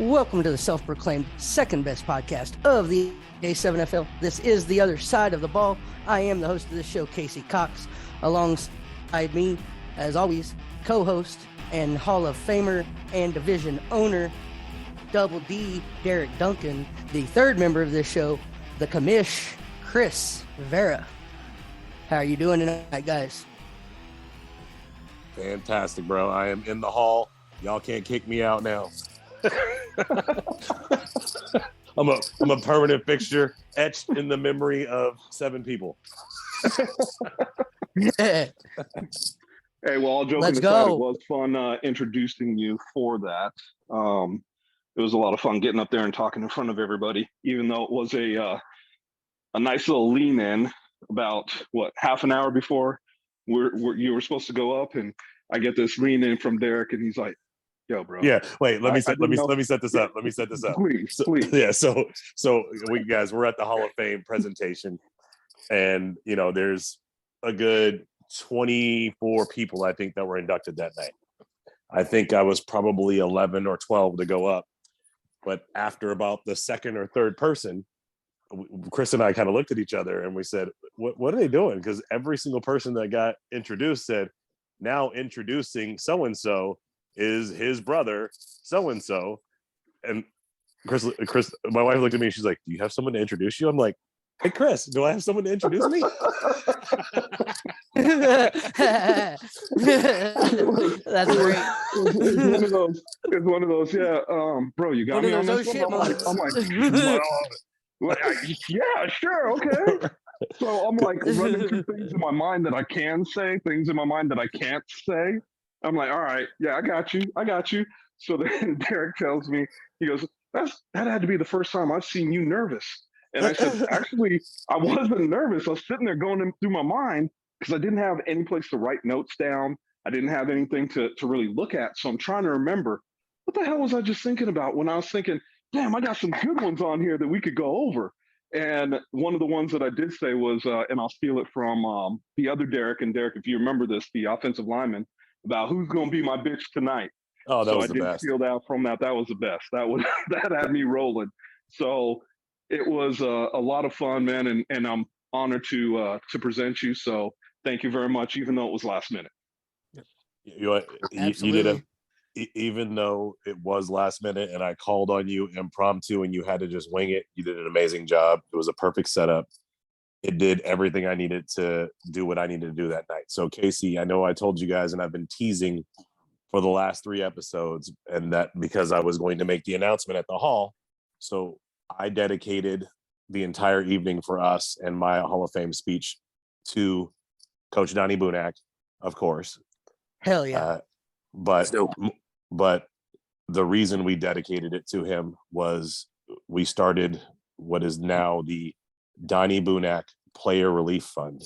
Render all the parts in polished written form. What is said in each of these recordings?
Welcome to the self-proclaimed second best podcast of the A7FL. This is The Other Side of the Ball. I am the host of the show, Casey Cox. Alongside me, as always, co-host and Hall of Famer and division owner, Double D, Derek Duncan. The third member of this show, the commish, Chris Vera. How are you doing tonight, guys? Fantastic, bro. I am in the hall. Y'all can't kick me out now. I'm a permanent fixture, etched in the memory of 7 people. Hey, well, all joking aside, it was fun introducing you for that. It was a lot of fun getting up there and talking in front of everybody, even though it was a nice little lean in about half an hour before you were supposed to go up, and I get this lean in from Derek, and he's like, "Yo, bro." Yeah. Wait. Let me set this up. Please. Yeah. So we're at the Hall of Fame presentation, and there's a good 24 people I think that were inducted that night. I think I was probably 11 or 12 to go up, but after about the second or third person, Chris and I kind of looked at each other and we said, "What are they doing?" Because every single person that got introduced said, "Now introducing so and so is his brother, so-and-so." And Chris, my wife looked at me and she's like, "Do you have someone to introduce you?" I'm like, "Hey, Chris, do I have someone to introduce me?" That's great. It's one of those, yeah. Bro, you got me on this one? I'm like, yeah, sure, okay. So I'm like running through things in my mind that I can say, things in my mind that I can't say. I'm like, all right, yeah, I got you. So then Derek tells me, he goes, that had to be the first time I've seen you nervous. And I said, actually, I wasn't nervous. I was sitting there going through my mind because I didn't have any place to write notes down. I didn't have anything to really look at. So I'm trying to remember, what the hell was I just thinking about when I was thinking, damn, I got some good ones on here that we could go over. And one of the ones that I did say was, and I'll steal it from the other Derek, and Derek, if you remember this, the offensive lineman, about who's going to be my bitch tonight. Oh, that was the best. So I did steal that from that. That was the best. That had me rolling. So it was a lot of fun, man, and I'm honored to present you. So thank you very much, even though it was last minute. You did it, even though it was last minute, and I called on you impromptu, and you had to just wing it. You did an amazing job. It was a perfect setup. It did everything I needed to do what I needed to do that night. So Casey, I know I told you guys, and I've been teasing for the last 3 episodes, and that because I was going to make the announcement at the hall. So I dedicated the entire evening for us and my Hall of Fame speech to Coach Donnie Bunac, of course. Hell yeah. But the reason we dedicated it to him was we started what is now the Donnie Bunac Player Relief Fund.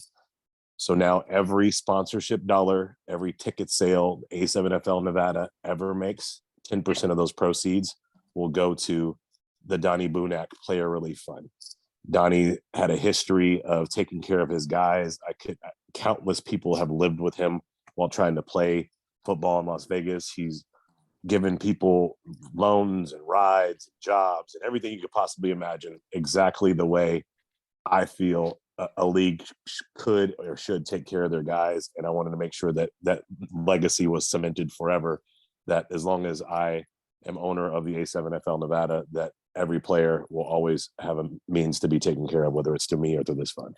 So now every sponsorship dollar, every ticket sale A7FL Nevada ever makes, 10% of those proceeds will go to the Donnie Bunac Player Relief Fund. Donnie had a history of taking care of his guys. Countless people have lived with him while trying to play football in Las Vegas. He's given people loans and rides and jobs and everything you could possibly imagine, exactly the way I feel a league could or should take care of their guys. And I wanted to make sure that that legacy was cemented forever, that as long as I am owner of the A7FL Nevada, that every player will always have a means to be taken care of, whether it's to me or through this fund.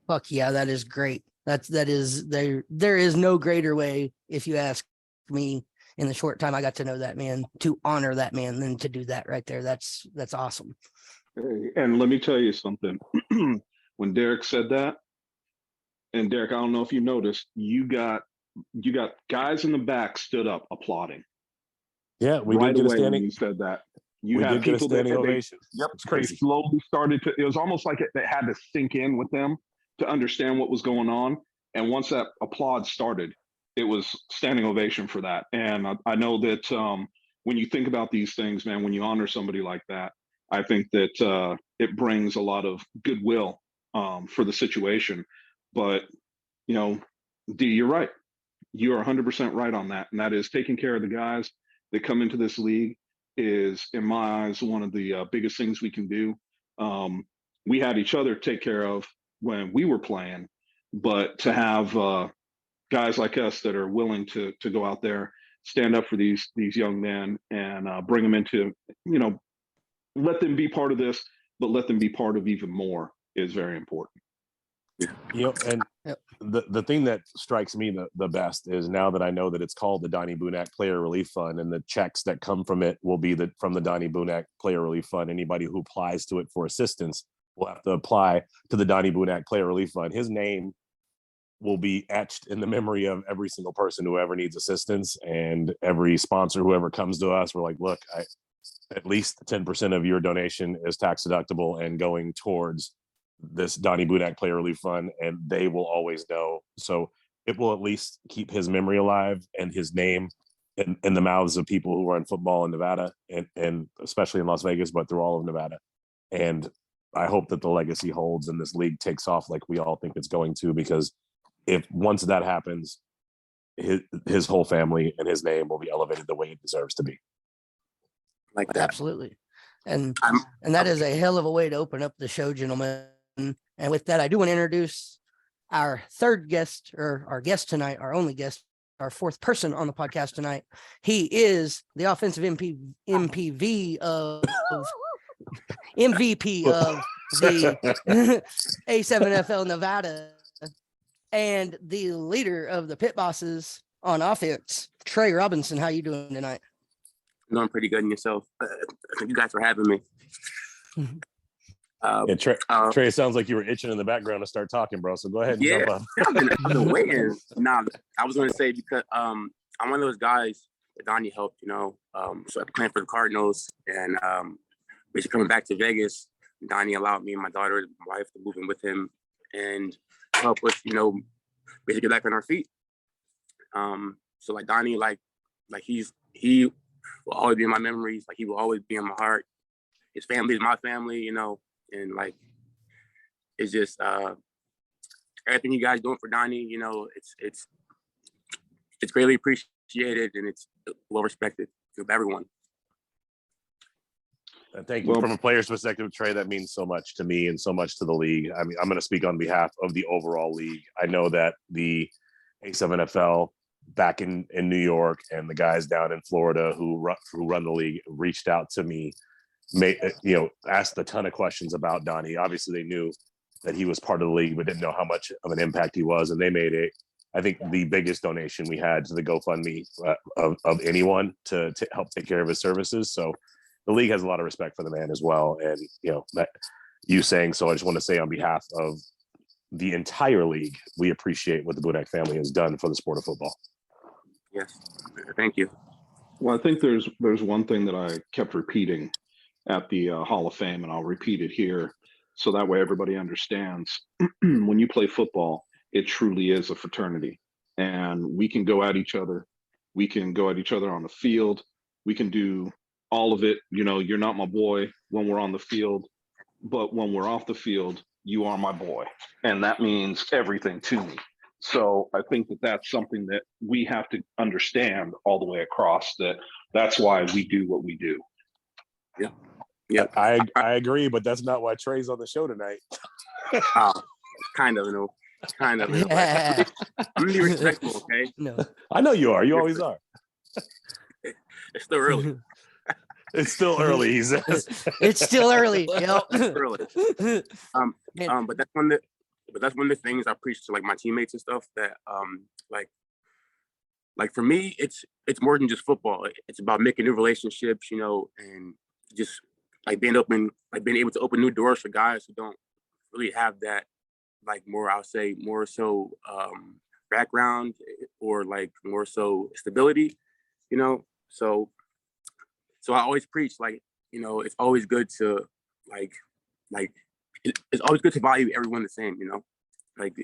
Fuck yeah, that is great. There is no greater way, if you ask me, in the short time I got to know that man, to honor that man than to do that right there. That's awesome. Hey, and let me tell you something. When Derek said that, and Derek, I don't know if you noticed, you got guys in the back stood up applauding. Yeah, we right did get away a standing. when you said that. We did get a standing ovation. Yep, it's crazy. They slowly started to. It was almost like it had to sink in with them to understand what was going on. And once that applaud started, it was standing ovation for that. And I know that when you think about these things, man, when you honor somebody like that, I think that it brings a lot of goodwill for the situation. But, D, you're right. You are 100% right on that. And that is taking care of the guys that come into this league is, in my eyes, one of the biggest things we can do. We had each other take care of when we were playing, but to have guys like us that are willing to go out there, stand up for these young men, and bring them into, let them be part of this, but let them be part of even more is very important. And Yep. the thing that strikes me the best is, now that I know that it's called the Donnie Bunac Player Relief Fund, and the checks that come from it will be from the Donnie Bunac Player Relief Fund. Anybody who applies to it for assistance will have to apply to the Donnie Bunac Player Relief Fund. His name will be etched in the memory of every single person who ever needs assistance, and every sponsor who ever comes to us. We're like, look, at least 10% of your donation is tax deductible and going towards this Donnie Bunac Player Relief Fund, and they will always know. So it will at least keep his memory alive and his name in the mouths of people who are in football in Nevada, and especially in Las Vegas, but through all of Nevada. And I hope that the legacy holds and this league takes off like we all think it's going to, because if once that happens, his whole family and his name will be elevated the way it deserves to be. Like that. Absolutely. And that is a hell of a way to open up the show, gentlemen. And with that, I do want to introduce our third guest, or our guest tonight, our only guest, our fourth person on the podcast tonight. He is the offensive MVP of the A7FL Nevada, and the leader of the Pit Bosses on offense, Trey Robinson. How you doing tonight? I'm doing pretty good in yourself. Thank you guys for having me. Trey, sounds like you were itching in the background to start talking, bro. So go ahead and jump up. I've been waiting. Nah, I was going to say, because I'm one of those guys that Donnie helped, so I playing for the Cardinals, and basically coming back to Vegas, Donnie allowed me and my daughter, my wife, to move in with him and help us, basically get back on our feet. So like Donnie, like he will always be in my memories. Like, he will always be in my heart. His family is my family, and like, it's just everything you guys doing for Donnie, it's greatly appreciated, and it's well respected to everyone. Thank you. From a player's perspective, Trey, that means so much to me and so much to the league. I mean, I'm going to speak on behalf of the overall league. I know that the A7FL back in New York and the guys down in Florida who run the league reached out to me, asked a ton of questions about Donnie. Obviously, they knew that he was part of the league, but didn't know how much of an impact he was. And they made I think the biggest donation we had to the GoFundMe of anyone to help take care of his services. So the league has a lot of respect for the man as well. And, that you saying so, I just want to say on behalf of the entire league, we appreciate what the Bunac family has done for the sport of football. Yes. Thank you. Well, I think there's one thing that I kept repeating at the Hall of Fame, and I'll repeat it here so that way everybody understands. When you play football, it truly is a fraternity, and we can go at each other. We can go at each other on the field. We can do all of it. You're not my boy when we're on the field, but when we're off the field, you are my boy. And that means everything to me. So I think that that's something that we have to understand all the way across, that's why we do what we do. Yeah. Yeah. I agree, but that's not why Trey's on the show tonight. Kind of. Yeah. I'm gonna be respectful, okay? No, I know you are. You always are. It's still early. It's still early, he says. It's still early. Yep. It's early. But that's one of the things I preach to, like, my teammates and stuff, that like for me, it's more than just football. It's about making new relationships, and just like being able to open new doors for guys who don't really have that, like, more so background, or like more so stability, so I always preach, like, it's always good to it's always good to value everyone the same, like,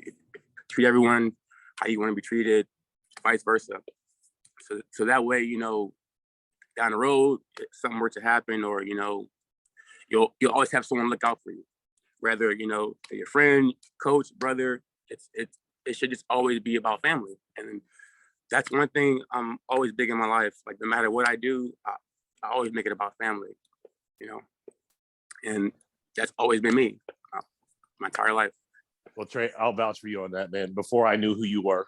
treat everyone how you want to be treated, vice versa. So that way, down the road, if something were to happen, or, you'll always have someone look out for you, whether, your friend, coach, brother. It should just always be about family. And that's one thing I'm always big in my life. Like, no matter what I do, I always make it about family, you know, and that's always been me my entire life. Well, Trey, I'll vouch for you on that, man. Before I knew who you were,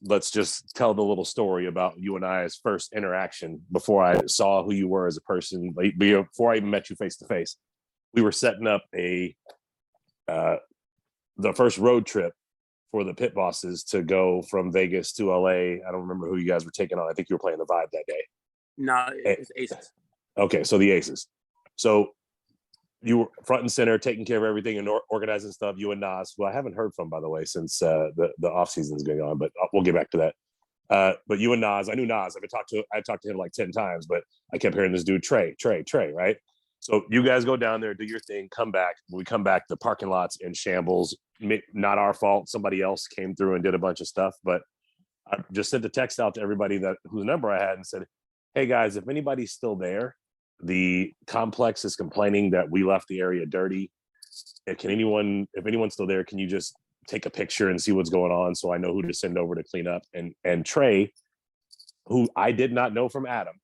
let's just tell the little story about you and I's first interaction before I saw who you were as a person, like, before I even met you face to face. We were setting up the first road trip for the pit bosses to go from Vegas to LA. I don't remember who you guys were taking on. I think you were playing the Vibe that day. No, it's Aces. Okay, so the Aces. So you were front and center, taking care of everything and organizing stuff. You and Nas, who I haven't heard from, by the way, since the off season is going on, but we'll get back to that. But you and Nas, I knew Nas. I talked to him like 10 times, but I kept hearing this dude Trey, right? So you guys go down there, do your thing, come back. When we come back, the parking lot's in shambles. Not our fault. Somebody else came through and did a bunch of stuff. But I just sent a text out to everybody whose number I had and said, hey guys, if anybody's still there, the complex is complaining that we left the area dirty. If anyone's still there, can you just take a picture and see what's going on so I know who to send over to clean up? And Trey, who I did not know from Adam,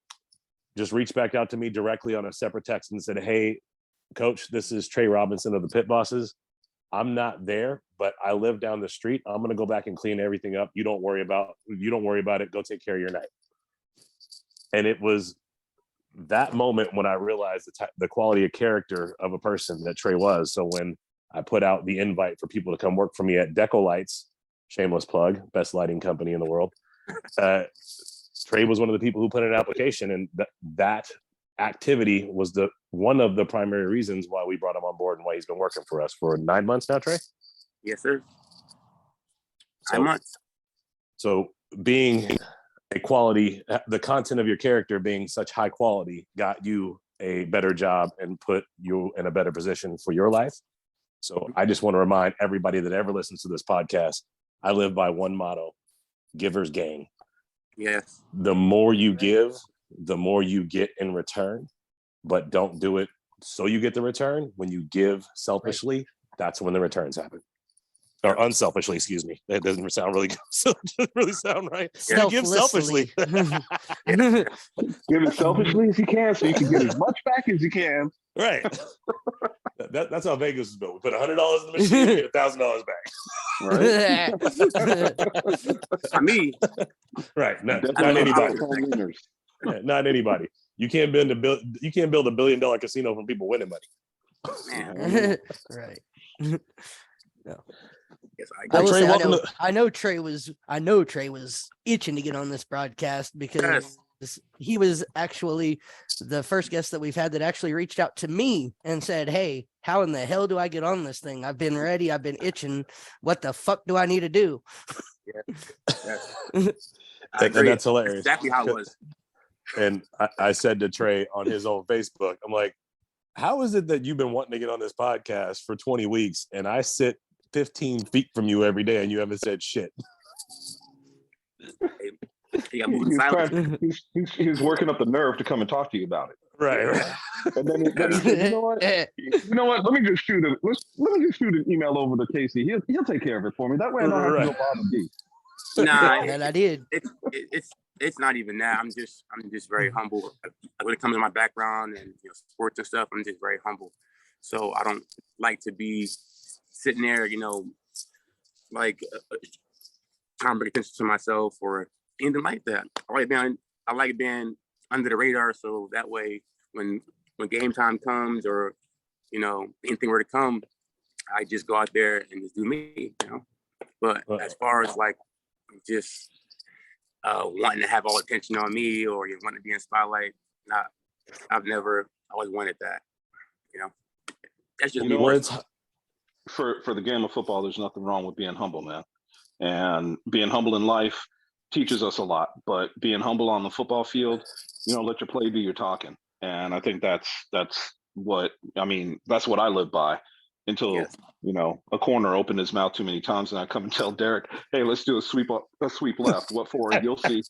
just reached back out to me directly on a separate text and said, hey, coach, this is Trey Robinson of the Pit Bosses. I'm not there, but I live down the street. I'm going to go back and clean everything up. You don't worry about it. Go take care of your night. And it was that moment when I realized the quality of character of a person that Trey was. So when I put out the invite for people to come work for me at Deco Lights, shameless plug, best lighting company in the world, Trey was one of the people who put in an application, and that activity was one of the primary reasons why we brought him on board and why he's been working for us for 9 months now, Trey? Yes, sir. 9 months. So being a quality, the content of your character being such high quality got you a better job and put you in a better position for your life. So I just want to remind everybody that ever listens to this podcast, I live by one motto: giver's gain. Yes. The more you give, the more you get in return, but don't do it so you get the return. When you give selfishly, that's when the returns happen. Or unselfishly, excuse me. That doesn't sound really good. So it doesn't really sound right. You give selfishly. Give it selfishly as you can, so you can get as much back as you can. Right. That's how Vegas is built. We put $100 in the machine, we get $1,000 back. Not me. Right. Not anybody. Not anybody. You can't build a $1 billion casino from people winning money. Right. No. Yes, I know Trey was itching to get on this broadcast because he was actually the first guest that we've had that actually reached out to me and said, hey, how in the hell do I get on this thing? I've been ready. I've been itching. What the fuck do I need to do? And that's hilarious. Exactly how it was. And I said to Trey on his own Facebook, I'm like, how is it that you've been wanting to get on this podcast for 20 weeks and I sit 15 feet from you every day and you haven't said shit? He's working up the nerve to come and talk to you about it. Right. And then he said, you know what? Let me just shoot an email over to Casey. He'll take care of it for me. That way I don't have to go bother me. Nah, and I did. It's not even that. I'm just very humble. When it comes to my background and sports and stuff, I'm just very humble. So I don't like to be sitting there, like trying to bring attention to myself or anything like that. I like being under the radar, so that way when game time comes or anything were to come, I just go out there and just do me. But as far as like just wanting to have all attention on me or you want to be in spotlight, I've never always wanted that. That's just me. For the game of football, there's nothing wrong with being humble, man. And being humble in life teaches us a lot. But being humble on the football field, let your play do your talking. And I think that's what I live by until a corner opened his mouth too many times and I come and tell Derek, hey, let's do a sweep left. What for? You'll see.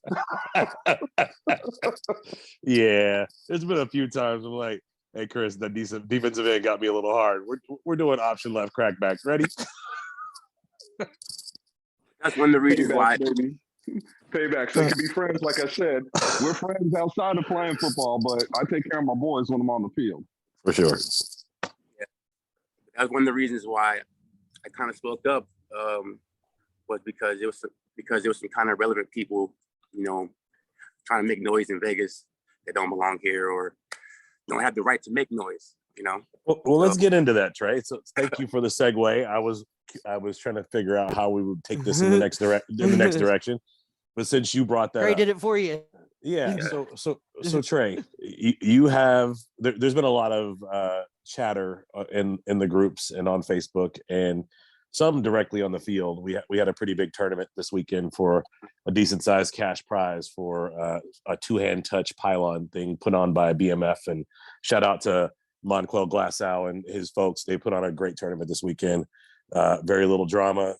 Yeah, there's been a few times I'm like, hey Chris, the defensive end got me a little hard. We're doing option left crackback. Ready? That's one of the reasons why. Payback. So you can be friends. Like I said, we're friends outside of playing football, but I take care of my boys when I'm on the field. For sure. Yeah. That was one of the reasons why I kind of spoke up. Was because there was some kind of relevant people, trying to make noise in Vegas that don't belong here or don't have the right to make noise. Well, let's get into that, Trey. So thank you for the segue. I was trying to figure out how we would take this in the next direction, but since you brought that Trey up, did it for you. yeah. So Trey, you have there's been a lot of chatter in the groups and on Facebook and some directly on the field. We had a pretty big tournament this weekend for a decent sized cash prize for a 2-hand touch pylon thing put on by BMF, and shout out to Monquel Glassow and his folks. They put on a great tournament this weekend. Very little drama.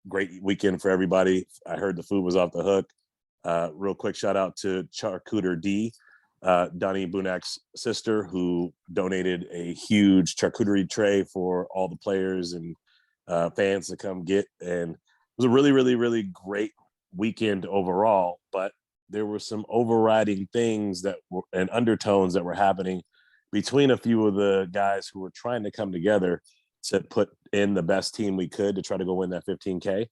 Great weekend for everybody. I heard the food was off the hook. Real quick shout out to Charcuter D, Donnie Bunac's sister, who donated a huge charcuterie tray for all the players and fans to come get. And it was a really, really, really great weekend overall, but there were some overriding things and undertones that were happening between a few of the guys who were trying to come together to put in the best team we could to try to go win that 15K.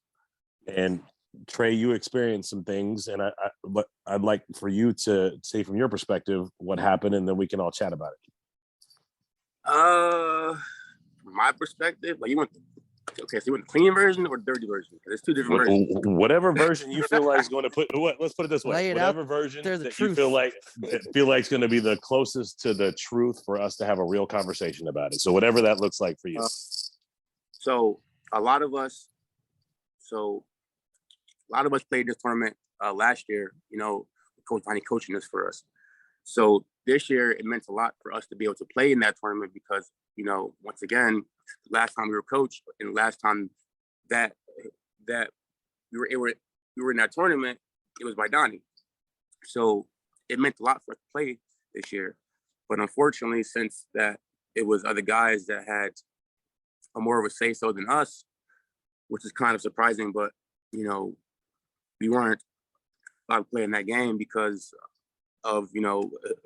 And Trey, you experienced some things, and but I'd like for you to say from your perspective what happened, and then we can all chat about it. From my perspective, like so you want the clean version or dirty version? There's two different versions. Whatever version you feel like is going to let's put it this way. Whatever version that you feel like is going to be the closest to the truth for us to have a real conversation about it. So whatever that looks like for you. So a lot of us played this tournament last year, Coach Donnie coaching this for us. So this year it meant a lot for us to be able to play in that tournament because, once again, last time we were coached and last time that we were in that tournament, it was by Donnie. So it meant a lot for us to play this year. But unfortunately, since that it was other guys that had a more of a say-so than us, which is kind of surprising, but, we weren't allowed to play in that game because of,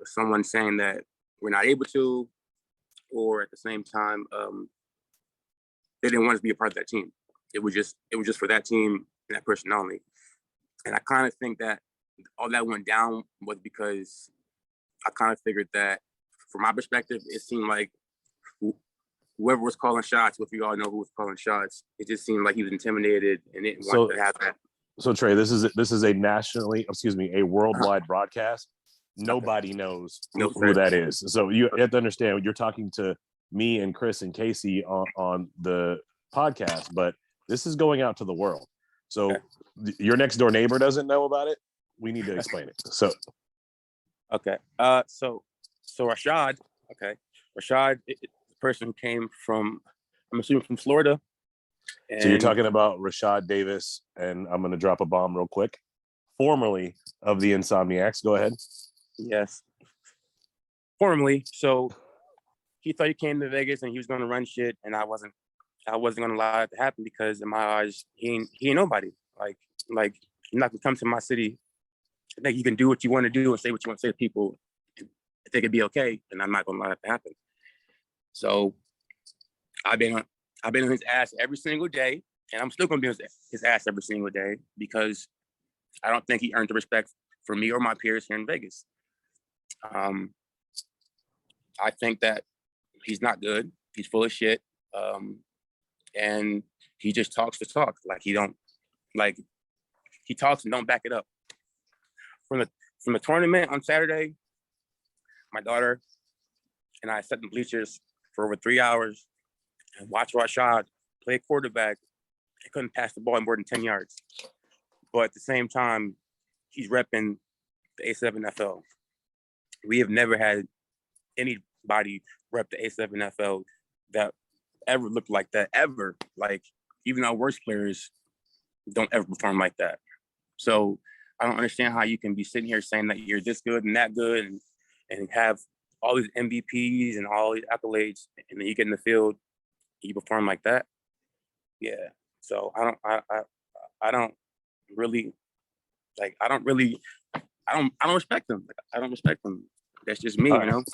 someone saying that we're not able to, or at the same time, they didn't want us to be a part of that team. It was just for that team and that person only. And I kind of think that all that went down was because I kind of figured that, from my perspective, it seemed like whoever was calling shots, if you all know who was calling shots, it just seemed like he was intimidated and didn't want to have that. So Trey, this is a worldwide broadcast. Nobody knows who that is. So you have to understand, you're talking to me and Chris and Casey on the podcast, but this is going out to the world. So your next door neighbor doesn't know about it. We need to explain it. So, okay. So Rashad, the person who came from, I'm assuming from Florida. And so you're talking about Rashad Davis, and I'm going to drop a bomb real quick. Formerly of the Insomniacs. Go ahead. Yes. Formerly. So he thought he came to Vegas and he was going to run shit, and I wasn't going to allow it to happen because in my eyes, he ain't nobody. Like you're not going to come to my city. I think you can do what you want to do and say what you want to say to people. I think it'd be okay, and I'm not going to allow it to happen. So I've been on his ass every single day, and I'm still going to be on his ass every single day because I don't think he earned the respect for me or my peers here in Vegas. I think that he's not good. He's full of shit. And he just talks to talk. He talks and don't back it up. From the tournament on Saturday, my daughter and I sat in bleachers for over 3 hours and watched Rashad play quarterback. He couldn't pass the ball more than 10 yards. But at the same time, he's repping the A7FL. We have never had anybody rep the A7FL that ever looked like that, ever. Even our worst players don't ever perform like that. So I don't understand how you can be sitting here saying that you're this good and that good and have all these MVPs and all these accolades, and then you get in the field, you perform like that. Yeah. So I don't really Like I don't respect them. Like, I don't respect them. That's just me, you know.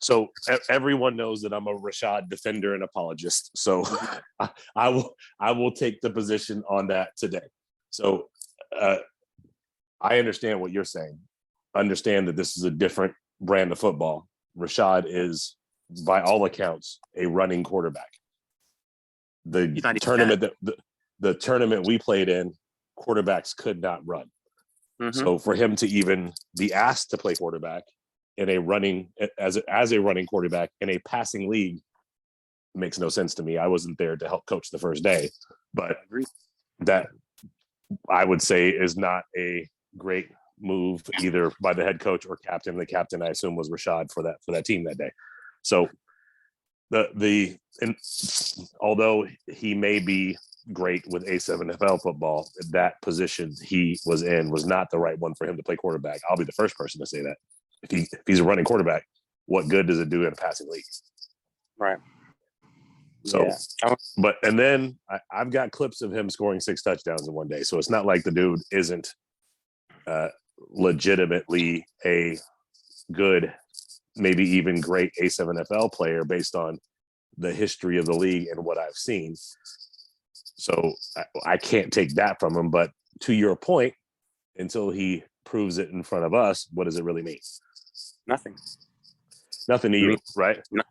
So everyone knows that I'm a Rashad defender and apologist. So I will take the position on that today. So I understand what you're saying. Understand that this is a different brand of football. Rashad is, by all accounts, a running quarterback. The tournament we played in, quarterbacks could not run. Mm-hmm. So for him to even be asked to play quarterback in a running as a running quarterback in a passing league makes no sense to me. I wasn't there to help coach the first day, but that I would say is not a great move either by the head coach or captain. The captain, I assume, was Rashad for that team that day. So although he may be great with A7FL football, that position he was in was not the right one for him to play quarterback. I'll be the first person to say that. If he's a running quarterback, what good does it do in a passing league? Right. So, but and then I've got clips of him scoring 6 touchdowns in one day. So it's not like the dude isn't legitimately a good, maybe even great A7FL player based on the history of the league and what I've seen. So I can't take that from him. But to your point, until he proves it in front of us, what does it really mean? Nothing to you, right? No.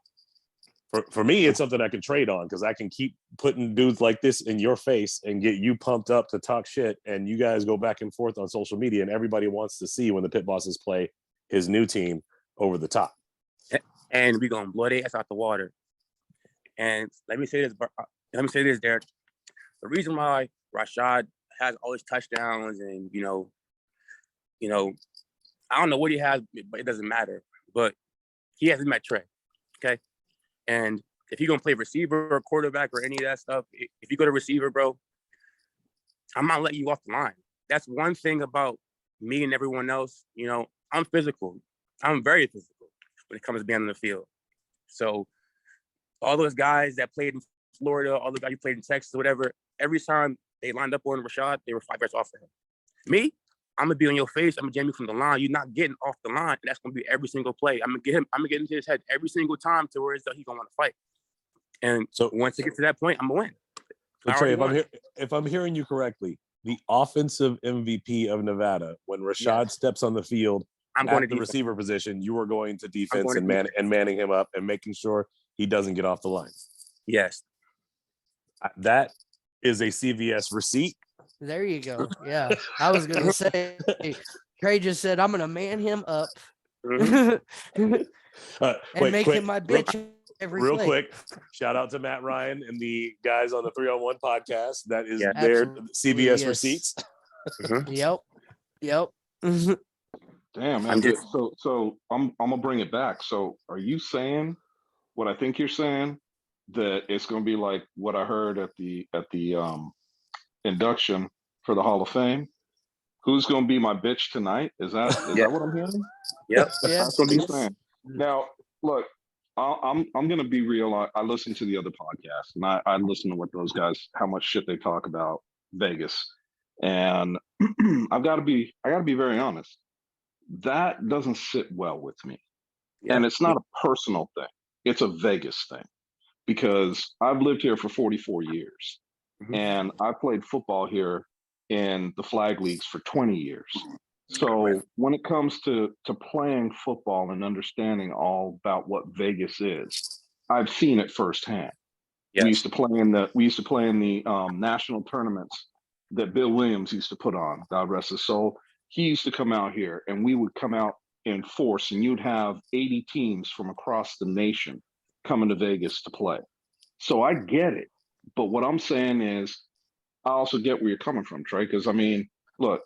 For me, it's something I can trade on because I can keep putting dudes like this in your face and get you pumped up to talk shit, and you guys go back and forth on social media, and everybody wants to see when the Pit Bosses play his new team over the top. And we're going to blow their ass out the water. And let me say this, Derek. The reason why Rashad has all his touchdowns and, you know, I don't know what he has, but it doesn't matter. But he hasn't met Trey, okay? And if you're going to play receiver or quarterback or any of that stuff, if you go to receiver, bro, I'm not letting you off the line. That's one thing about me and everyone else. You know, I'm physical. I'm very physical when it comes to being on the field. So all those guys that played in Florida, all the guys who played in Texas, whatever, every time they lined up on Rashad, they were 5 yards off of him. Me, I'm gonna be on your face. I'm gonna jam you from the line. You're not getting off the line, and that's gonna be every single play. I'm gonna get into his head every single time to where he's gonna want to fight. And so once it gets to that point, I'm gonna win. So Trey, if I'm hearing you correctly, the offensive MVP of Nevada, when Rashad steps on the field, I'm going to the receiver position, you are going to defense and manning him up and making sure he doesn't get off the line. Yes, that is a CVS receipt. There you go. Yeah, I was gonna say. Trey just said, "I'm gonna man him up and make him my bitch." Real quick, shout out to Matt Ryan and the guys on the 301 podcast. That is their CVS receipts. Yep. Damn, man. So I'm gonna bring it back. So are you saying what I think you're saying, that it's gonna be like what I heard at the induction for the Hall of Fame? Who's gonna be my bitch tonight? Is that what I'm hearing? Yep. That's what he's saying. Now, look, I'm gonna be real. I listen to the other podcasts, and I listen to what those guys, how much shit they talk about Vegas, and I gotta be very honest. That doesn't sit well with me, and it's not a personal thing. It's a Vegas thing, because I've lived here for 44 years, and I played football here in the flag leagues for 20 years. So when it comes to playing football and understanding all about what Vegas is, I've seen it firsthand. Yes. We used to play in the national tournaments that Bill Williams used to put on, God rest his soul. He used to come out here, and we would come out in force, and you'd have 80 teams from across the nation coming to Vegas to play. So I get it. But what I'm saying is, I also get where you're coming from, Trey, because I mean, look,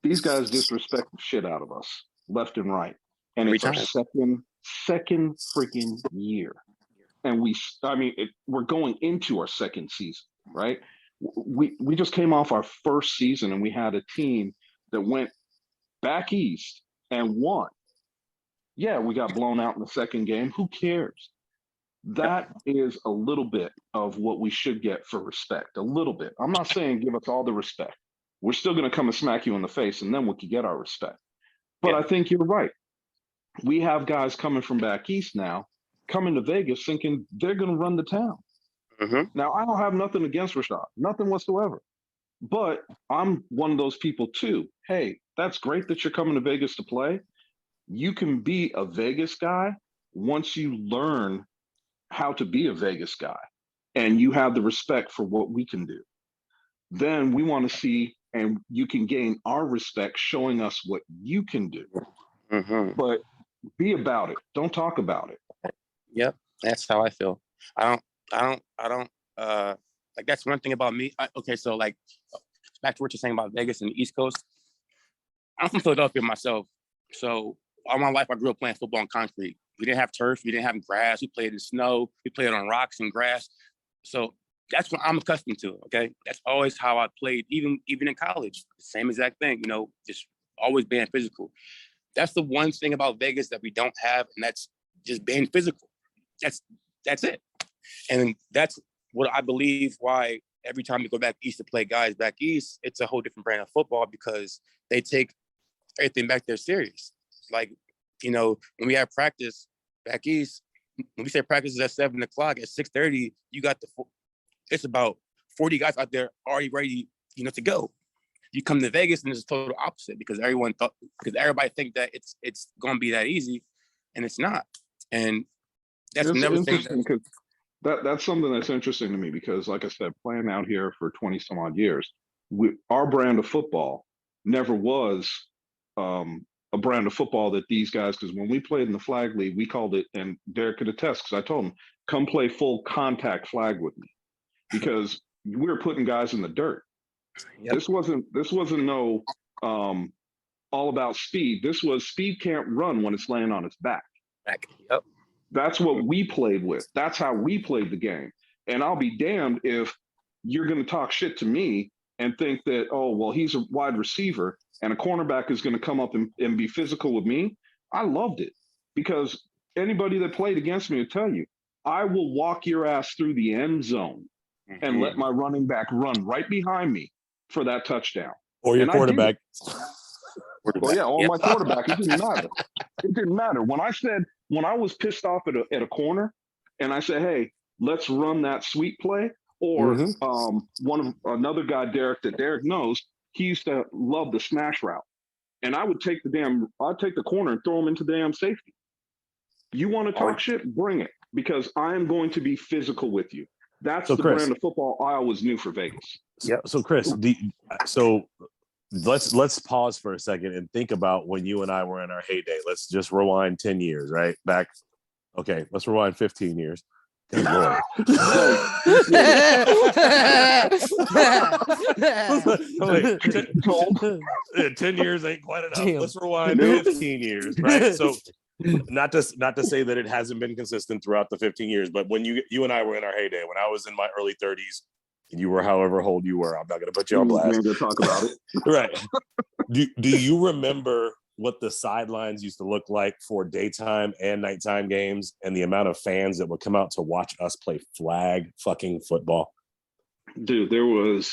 these guys disrespect the shit out of us left and right. And it's our second freaking year. And we're going into our second season, right? We just came off our first season, and we had a team that went back east and won. Yeah, we got blown out in the second game. Who cares? That is a little bit of what we should get for respect. A little bit. I'm not saying give us all the respect. we're still going to come and smack you in the face, and then we could get our respect. But Yeah. I think you're right. We have guys coming from back east now, coming to Vegas thinking they're going to run the town. Mm-hmm. Now, I don't have nothing against Rashad, nothing whatsoever. But I'm one of those people too. Hey, that's great that you're coming to Vegas to play. You can be a Vegas guy once you learn how to be a Vegas guy and you have the respect for what we can do. Then we want to see, and you can gain our respect showing us what you can do. Mm-hmm. But be about it. Don't talk about it. Yep, that's how I feel. I don't. Like that's one thing about me. Okay, so like back to what you're saying about Vegas and the East Coast. I'm from Philadelphia myself, so all my life I grew up playing football on concrete. We didn't have turf, we didn't have grass. We played in snow, we played on rocks and grass. So that's what I'm accustomed to. Okay, that's always how I played, even in college. Same exact thing, you know, just always being physical. That's the one thing about Vegas that we don't have, and that's just being physical. That's it. And that's what I believe why every time we go back east to play guys back east, it's a whole different brand of football because they take everything back there serious. Like, you know, when we have practice back east, when we say practice is at 7 o'clock, at 6:30, you got it's about 40 guys out there already ready, you know, to go. You come to Vegas and it's total opposite because everybody think that it's going to be that easy, and it's not. And that's It's never interesting because that's something that's interesting to me because, like I said, playing out here for 20 some odd years, our brand of football never was a brand of football that these guys, because when we played in the flag league, we called it, and Derek could attest, because I told him, come play full contact flag with me, because we were putting guys in the dirt. Yep. This wasn't no all about speed. This was speed can't run when it's laying on its back. Yep. That's what we played with. That's how we played the game. And I'll be damned if you're going to talk shit to me and think that, oh, well, he's a wide receiver and a cornerback is going to come up and be physical with me. I loved it because anybody that played against me will tell you, I will walk your ass through the end zone and let my running back run right behind me for that touchdown. Or your quarterback. Well, yeah, or my quarterback. It didn't matter. It didn't matter. When I was pissed off at a corner and I said, hey, let's run that sweep play, or another guy, Derek, that Derek knows, he used to love the smash route. And I'd take the corner and throw him into damn safety. You want to talk shit? Bring it, because I am going to be physical with you. That's the brand of football I always knew for Vegas. Yeah. So Chris, let's pause for a second and think about when you and I were in our heyday. Let's just rewind 10 years, right? Back. Okay, let's rewind 15 years. Good Lord. 10 years ain't quite enough. Damn. Let's rewind 15 years, right? So not to say that it hasn't been consistent throughout the 15 years, but when you and I were in our heyday, when I was in my early 30s, and you were however old you were, I'm not going to put you on blast. To talk about it. Right. Do you remember what the sidelines used to look like for daytime and nighttime games, and the amount of fans that would come out to watch us play flag fucking football? Dude, there was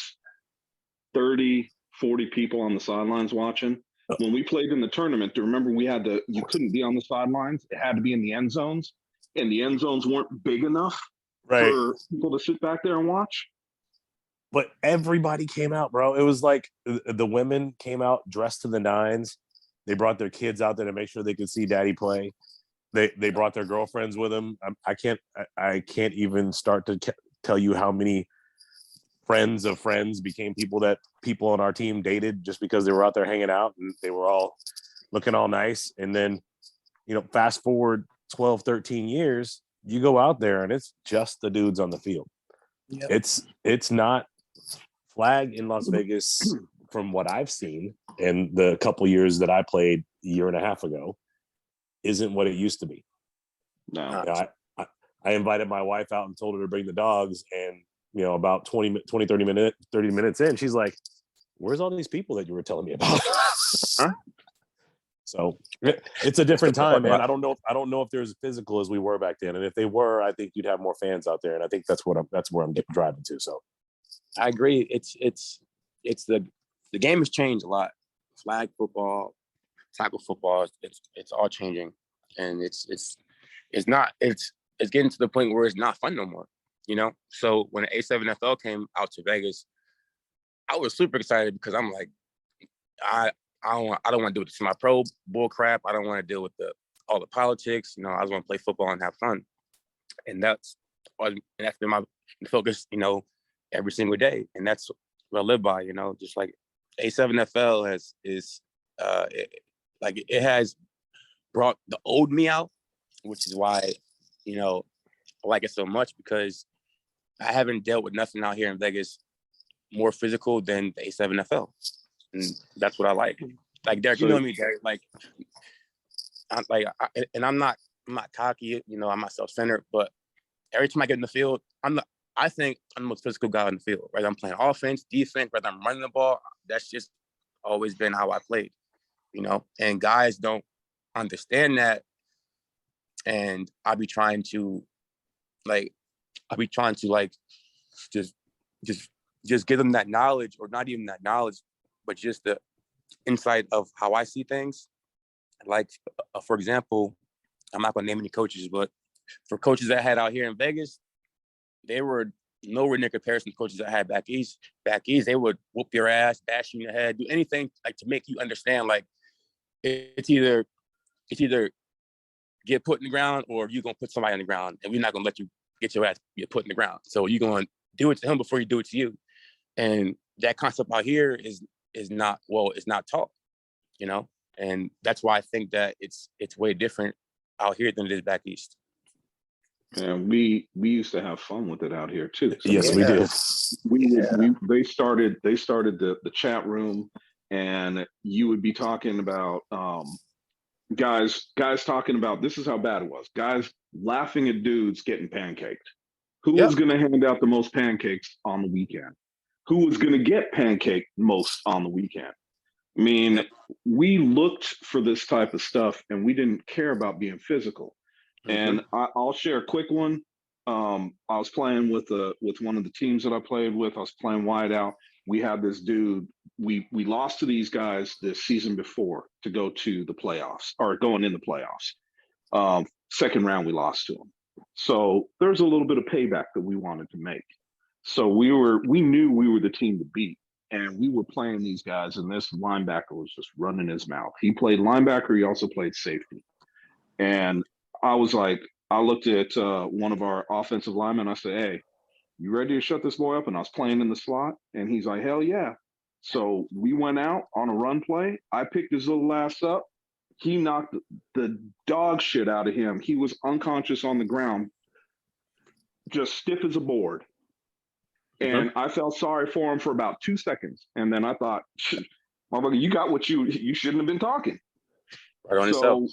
30, 40 people on the sidelines watching. When we played in the tournament, remember you couldn't be on the sidelines. It had to be in the end zones, and the end zones weren't big enough for people to sit back there and watch. But everybody came out, bro. It was like the women came out dressed to the nines. They brought their kids out there to make sure they could see daddy play. They brought their girlfriends with them. I can't even start to tell you how many friends of friends became people that people on our team dated just because they were out there hanging out and they were all looking all nice. And then, you know, fast forward 12, 13 years, you go out there and it's just the dudes on the field. Yep. It's not flag in Las Vegas from what I've seen in the couple years that I played a year and a half ago isn't what it used to be. No. You know, I invited my wife out and told her to bring the dogs, and you know, about 30 minutes in, she's like, where's all these people that you were telling me about? So it's a different time, man. I don't know if they're as physical as we were back then. And if they were, I think you'd have more fans out there. And I think that's where I'm driving to. So I agree. It's the the game has changed a lot. Flag football, tackle football, it's all changing, and it's getting to the point where it's not fun no more. You know, so when A7FL came out to Vegas, I was super excited because I'm like, I don't want to deal with this my pro bull crap. I don't want to deal with all the politics. You know, I just want to play football and have fun, and that's been my focus. You know, every single day, and that's what I live by. You know, just like A7FL it has brought the old me out, which is why, you know, I like it so much, because I haven't dealt with nothing out here in Vegas more physical than the A7FL, and that's what I like. Like Derek, you know me, Derek. Like, I'm not cocky, you know. I'm not self-centered, but every time I get in the field, I think I'm the most physical guy in the field. Right, I'm playing offense, defense, whether I'm running the ball. That's just always been how I played, you know. And guys don't understand that, and I'll be trying to just give them that knowledge, or not even that knowledge, but just the insight of how I see things. Like, for example, I'm not going to name any coaches, but for coaches that I had out here in Vegas, they were nowhere near comparison to coaches I had back east. Back east, they would whoop your ass, bash you in the head, do anything like to make you understand, like, it's either get put in the ground, or you're going to put somebody on the ground, and we're not going to let you get your ass get put in the ground. So you're going to do it to him before you do it to you. And that concept out here is not taught, you know? And that's why I think that it's way different out here than it is back east. And we used to have fun with it out here too. So yes, we did. They started the chat room, and you would be talking about guys talking about, this is how bad it was. Guys laughing at dudes getting pancaked. Who was going to hand out the most pancakes on the weekend? Who was going to get pancaked most on the weekend? I mean, we looked for this type of stuff, and we didn't care about being physical. And I'll share a quick one. I was playing with one of the teams that I played with. I was playing wide out. We had this dude. We lost to these guys this season before to go to the playoffs, or going in the playoffs. Second round, we lost to them. So there's a little bit of payback that we wanted to make. So we knew we were the team to beat, and we were playing these guys, and this linebacker was just running his mouth. He played linebacker. He also played safety. And I was like, I looked at one of our offensive linemen. I said, "Hey, you ready to shut this boy up?" And I was playing in the slot, and he's like, "Hell yeah." So we went out on a run play. I picked his little ass up. He knocked the dog shit out of him. He was unconscious on the ground, just stiff as a board. And I felt sorry for him for about 2 seconds. And then I thought, motherfucker, you got what you shouldn't have been talking. Right on himself.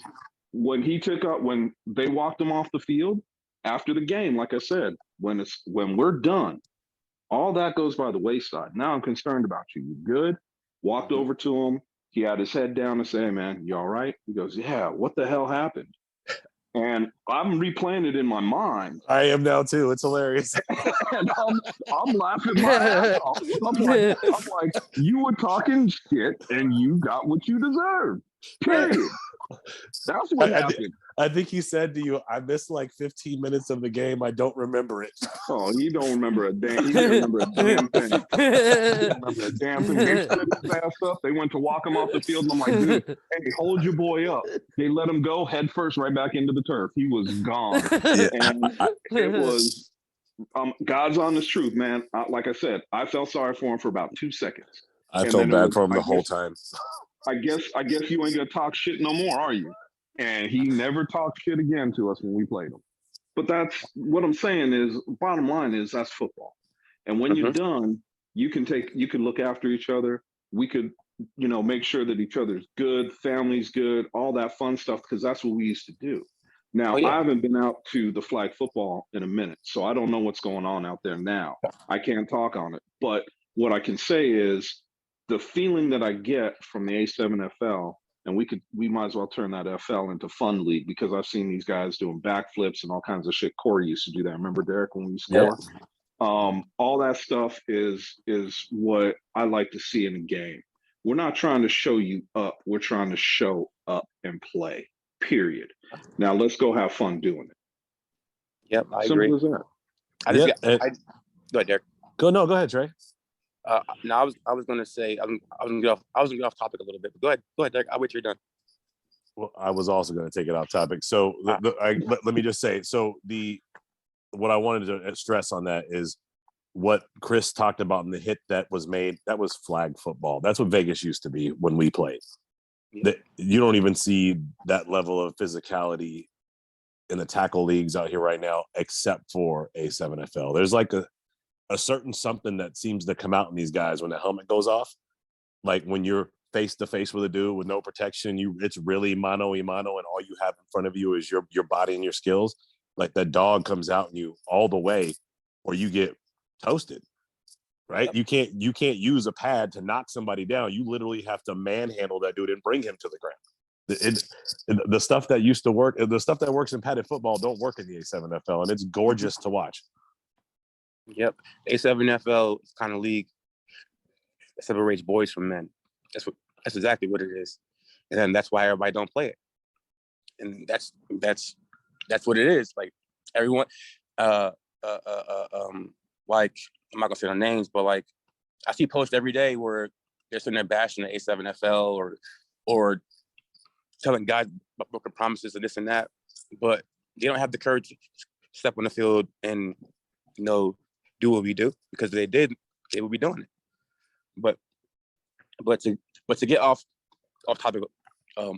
When they walked him off the field after the game, like I said, when we're done, all that goes by the wayside. Now I'm concerned about you. You good? Walked over to him. He had his head down and said, "Hey, man, you all right?" He goes, "Yeah, what the hell happened?" And I'm replaying it in my mind. I am now too. It's hilarious. And I'm laughing my ass off. I'm like, you were talking shit and you got what you deserved. Period. That's what happened. I think he said to you, "I missed like 15 minutes of the game. I don't remember it." Oh, he don't remember a damn. He didn't remember a damn thing. He didn't remember a damn thing. They stood his ass up. They went to walk him off the field, and I'm like, "Dude, hey, hold your boy up." They let him go head first, right back into the turf. He was gone, and it was. God's honest truth, man. Like I said, I felt sorry for him for about 2 seconds. I felt bad for him the whole time. I guess you ain't gonna talk shit no more, are you? And he never talked shit again to us when we played him. But that's what I'm saying is, bottom line is, that's football. And when you're done, you can look after each other. We could, make sure that each other's good, family's good, all that fun stuff, because that's what we used to do. Now, I haven't been out to the flag football in a minute, so I don't know what's going on out there now. I can't talk on it. But what I can say is the feeling that I get from the A7FL, and we might as well turn that FL into fun league, because I've seen these guys doing backflips and all kinds of shit. Corey used to do that. Remember, Derek, when we score? Yeah. All that stuff is what I like to see in a game. We're not trying to show you up. We're trying to show up and play. Period. Now let's go have fun doing it. Yep, I Simple agree. as that. Go ahead, Derek. Go ahead, Trey. No, I was gonna say I was gonna get off topic a little bit, but go ahead, Derek. I'll wait till you're done. Well, I was also going to take it off topic. So let me just say, so what I wanted to stress on that is what Chris talked about in the hit that was made. That was flag football. That's what Vegas used to be when we played. Yeah. You don't even see that level of physicality in the tackle leagues out here right now, except for A7FL. There's like a certain something that seems to come out in these guys when the helmet goes off. Like when you're face to face with a dude with no protection, it's really mano a mano, and all you have in front of you is your body and your skills. Like that dog comes out in you all the way, or you get toasted. Right? You can't use a pad to knock somebody down. You literally have to manhandle that dude and bring him to the ground. The stuff that used to work, the stuff that works in padded football don't work in the A7FL, and it's gorgeous to watch. Yep, A7FL is kind of league that separates boys from men. That's exactly what it is, and then that's why everybody don't play it. And that's what it is. Like everyone, like I'm not gonna say their names, but like I see posts every day where they're sitting there bashing the A7FL or telling guys broken promises and this and that, but they don't have the courage to step on the field and do what we do, because they did, they would be doing it. But to get off topic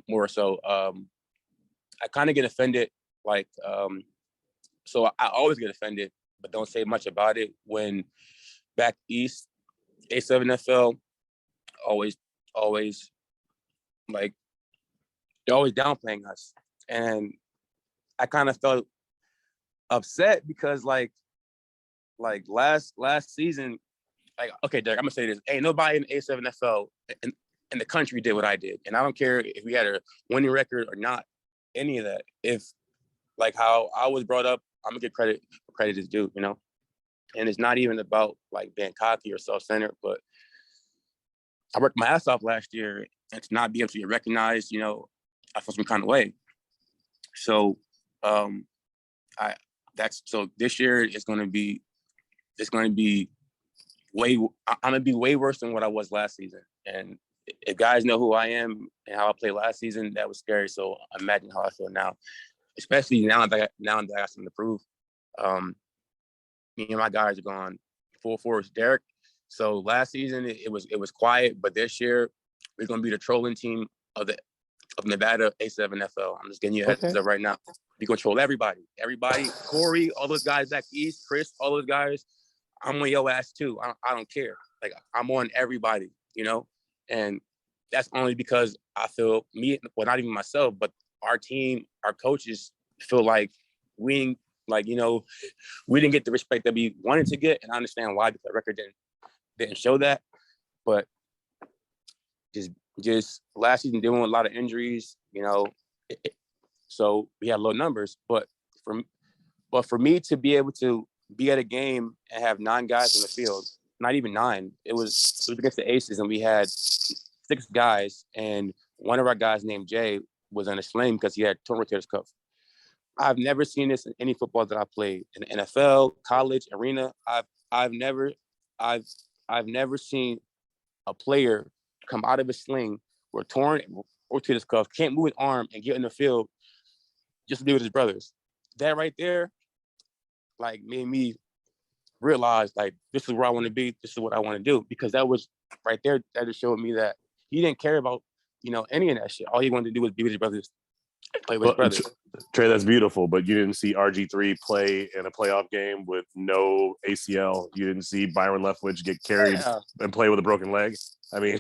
more so, I kind of get offended. Like, so I always get offended, but don't say much about it. When back east, A7FL always like they're always downplaying us, and I kind of felt upset because like last season. Like, okay, Derek, I'm gonna say this. Ain't nobody in A7FL in the country did what I did. And I don't care if we had a winning record or not, any of that. If, like, how I was brought up, I'm gonna get credit for credit is due, And it's not even about, like, being cocky or self-centered, but I worked my ass off last year, and to not be able to get recognized, I felt some kind of way. So, so this year it's gonna be I'm gonna be way worse than what I was last season. And if guys know who I am and how I played last season, that was scary. So imagine how I feel now, especially now that I got something to prove. Me and my guys are going full force, Derek. So last season it was quiet, but this year we're gonna be the trolling team of Nevada A7FL. I'm just getting you a heads up right now. We're gonna troll everybody, Corey, all those guys back east, Chris, all those guys. I'm on your ass too. I don't care. Like, I'm on everybody, and that's only because I feel not even myself, but our team, our coaches feel like we didn't get the respect that we wanted to get, and I understand why, because the record didn't show that. But just last season dealing with a lot of injuries, so we had low numbers. But for me to be able to be at a game and have 9 guys in the field, not even 9. It was against the Aces, and we had 6 guys, and one of our guys named Jay was in a sling because he had torn rotator's cuff. I've never seen this in any football that I played in the NFL, college, arena. I've never seen a player come out of a sling with torn rotator's cuff, can't move his arm, and get in the field just to be with his brothers. That right there, like, made me realize, like, this is where I want to be. This is what I want to do. Because that was right there, that just showed me that he didn't care about, any of that shit. All he wanted to do was be with his brothers, play with his brothers. Trey, that's beautiful, but you didn't see RG3 play in a playoff game with no ACL. You didn't see Byron Leftwich get carried and play with a broken leg. I mean,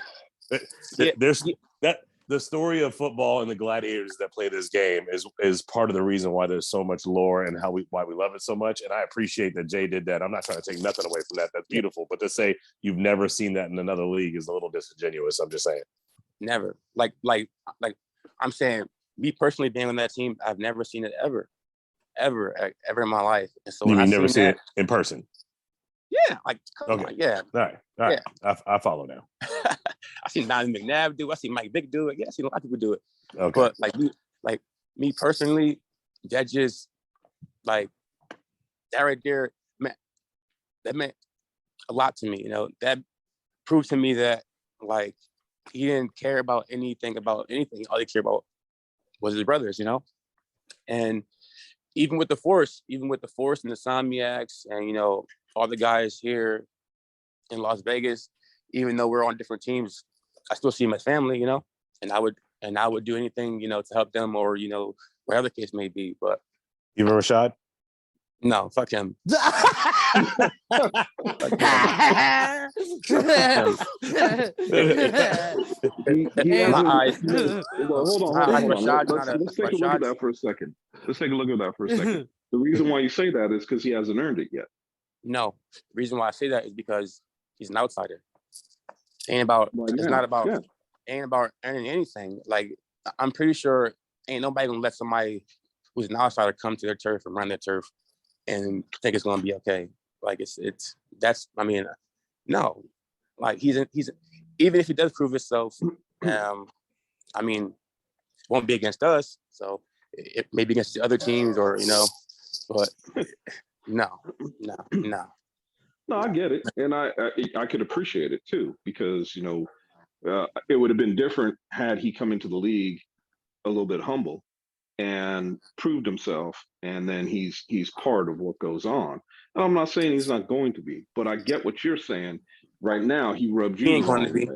the story of football and the gladiators that play this game is part of the reason why there's so much lore and why we love it so much. And I appreciate that Jay did that. I'm not trying to take nothing away from that. That's beautiful. But to say you've never seen that in another league is a little disingenuous. I'm just saying. Never. Like I'm saying, me personally being on that team, I've never seen it ever in my life. And so you mean never seen it in person? Yeah, like come on, yeah. All right. Yeah. I follow now. I seen Donnie McNabb do it. I seen Mike Vick do it. Yeah, I seen a lot of people do it. Okay. But like me personally, that just like that right there, man, that meant a lot to me. You know, that proved to me that like he didn't care about anything. All he cared about was his brothers. You know, and even with the Force and the Somniacs, and you know all the guys here in Las Vegas, even though we're on different teams, I still see them as family. You know, and I would do anything, you know, to help them, or you know, whatever the case may be. But even Rashad? No, fuck him. Yeah, My eyes. Well, hold on. Let's take a look at that for a second. The reason why you say that is because he hasn't earned it yet. No, the reason why I say that is because he's an outsider. Ain't about earning anything. Like I'm pretty sure ain't nobody gonna let somebody who's an outsider come to their turf and run their turf and think it's gonna be okay. Like no. Like he's even if he does prove himself, I mean, it won't be against us, so it may be against the other teams, or you know, but no. No, I get it, and I could appreciate it too, because you know it would have been different had he come into the league a little bit humble and proved himself, and then he's part of what goes on. And I'm not saying he's not going to be, but I get what you're saying. Right now, he rubbed you the wrong way,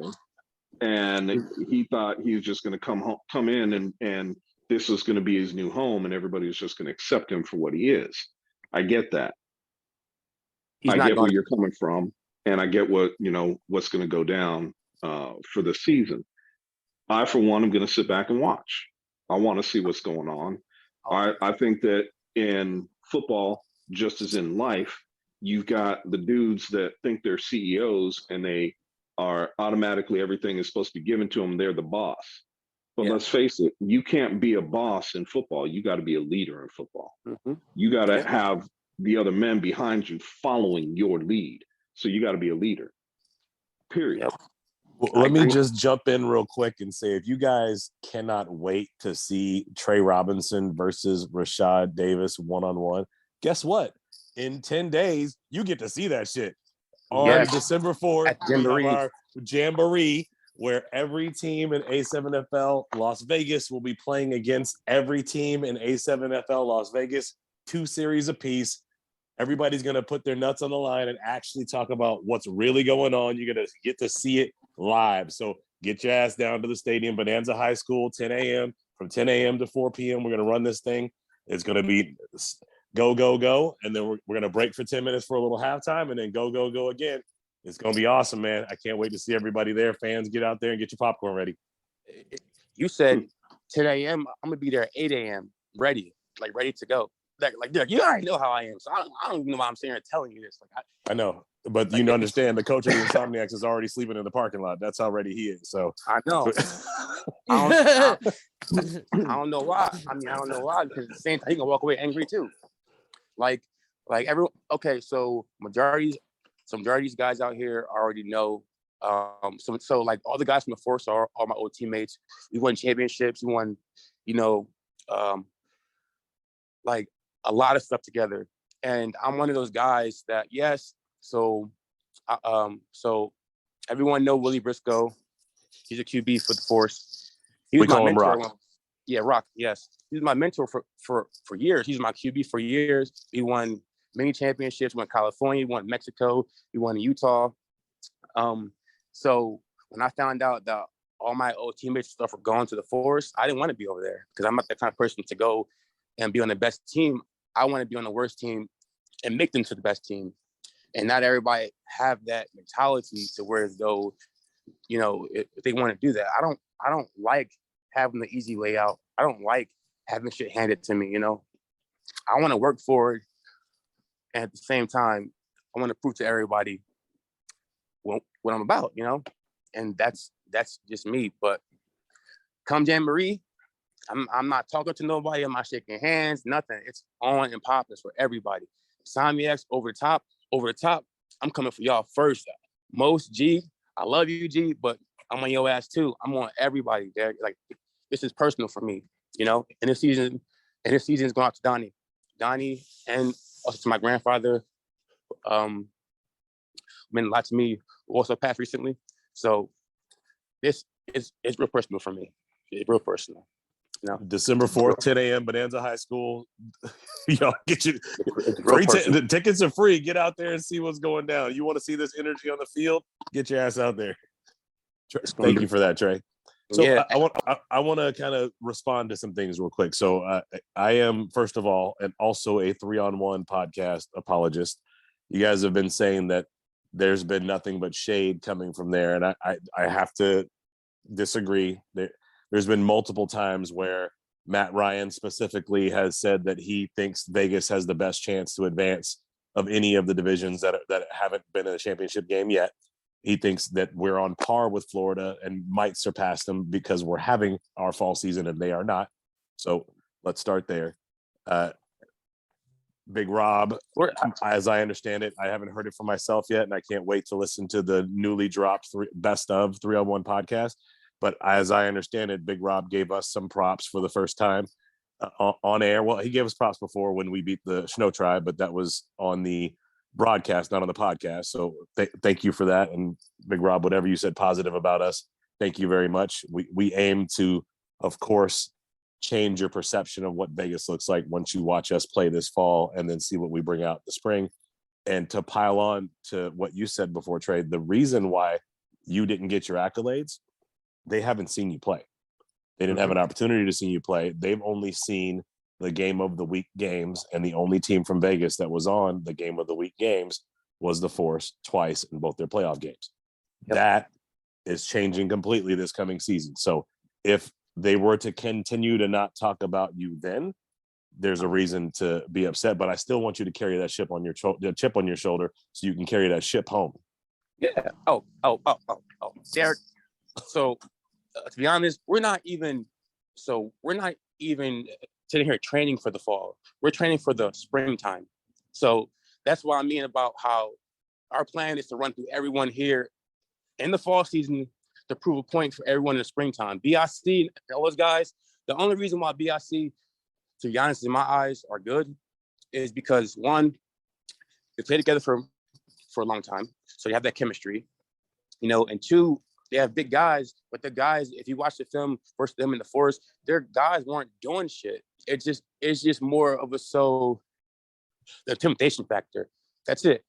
and he thought he was just going to come in, and this was going to be his new home, and everybody was just going to accept him for what he is. I get that. I get where you're coming from, and I get what what's going to go down for the season. I, for one, am going to sit back and watch. I want to see what's going on. I think that in football, just as in life, you've got the dudes that think they're CEOs and they are automatically, everything is supposed to be given to them. They're the boss. But let's face it, you can't be a boss in football. You got to be a leader in football. Mm-hmm. You got to have the other men behind you following your lead. So you got to be a leader, period. Yep. Well, let me just jump in real quick and say, if you guys cannot wait to see Trey Robinson versus Rashad Davis one-on-one, guess what? In 10 days, you get to see that shit. On December 4th, we have our Jamboree, where every team in A7FL Las Vegas will be playing against every team in A7FL Las Vegas, 2 series apiece. Everybody's going to put their nuts on the line and actually talk about what's really going on. You're going to get to see it live. So get your ass down to the stadium, Bonanza High School, 10 a.m. From 10 a.m. to 4 p.m. We're going to run this thing. It's going to be go, go, go. And then we're going to break for 10 minutes for a little halftime and then go, go, go again. It's going to be awesome, man. I can't wait to see everybody there. Fans, get out there and get your popcorn ready. You said 10 a.m. I'm going to be there at 8 a.m. ready to go. Like you already know how I am. So I don't even know why I'm sitting here telling you this. I know. But you understand, the coach of the Insomniacs is already sleeping in the parking lot. That's how ready he is. So I know. I don't know why. I don't know why, because at the same time, he can walk away angry too. Like everyone. Okay, so majority of these guys out here already know. So like all the guys from the Force are all my old teammates. We won championships. We won, like a lot of stuff together. And I'm one of those guys that So everyone know Willie Briscoe. He's a QB for the Force. He was my mentor. Rock. Rock. Yes, he was my mentor for years. He's my QB for years. He won many championships. Won California. Won Mexico. He won Utah. So when I found out that all my old teammates and stuff were going to the Force, I didn't want to be over there, because I'm not the kind of person to go and be on the best team. I want to be on the worst team and make them to the best team. And not everybody have that mentality to where though, if they want to do that. I don't like having the easy way out. I don't like having shit handed to me, I want to work for it. And at the same time, I want to prove to everybody what I'm about, and that's just me. But come Jamboree, I'm not talking to nobody. I'm not shaking hands, nothing. It's on and popping for everybody. Somniacs over the top. I'm coming for y'all first. Most G, I love you, G, but I'm on your ass too. I'm on everybody, Derek. Like, this is personal for me, you know. And this season is going out to Donnie, and also to my grandfather. Meant a lot to me. Who also passed recently. So it's real personal for me. It's real personal. You know? December 4th, 10 a.m. Bonanza High School. Y'all get you the tickets are free. Get out there and see what's going down. You want to see this energy on the field? Get your ass out there. Thank you for that, Trey. So yeah. I want to kind of respond to some things real quick. So I am, first of all, and also a 3-on-1 podcast apologist. You guys have been saying that there's been nothing but shade coming from there, and I have to disagree. There's been multiple times where Matt Ryan specifically has said that he thinks Vegas has the best chance to advance of any of the divisions that haven't been in a championship game yet. He thinks that we're on par with Florida and might surpass them because we're having our fall season and they are not. So let's start there. Big Rob, as I understand it, I haven't heard it for myself yet, and I can't wait to listen to the newly dropped best of 3-on-1 podcast. But as I understand it, Big Rob gave us some props for the first time on air. Well, he gave us props before when we beat the Snow Tribe, but that was on the broadcast, not on the podcast. So thank you for that. And Big Rob, whatever you said positive about us, thank you very much. We aim to, of course, change your perception of what Vegas looks like once you watch us play this fall and then see what we bring out in the spring. And to pile on to what you said before, Trey, the reason why you didn't get your accolades, they haven't seen you play. They didn't have an opportunity to see you play. They've only seen the game of the week games, and the only team from Vegas that was on the game of the week games was the Force twice in both their playoff games. Yep. That is changing completely this coming season. So if they were to continue to not talk about you, then there's a reason to be upset. But I still want you to carry that chip on your shoulder so you can carry that ship home. Yeah. Oh, Derek. So to be honest, we're not even sitting here training for the fall. We're training for the springtime. So that's what I mean about how our plan is to run through everyone here in the fall season to prove a point for everyone in the springtime. BIC, those guys, the only reason why BIC, to be honest, in my eyes, are good is because, one, they play together for a long time, so you have that chemistry, you know, and two, they have big guys, but the guys, if you watch the film versus them in the Forest, their guys weren't doing shit. It's just more of the intimidation factor. That's it.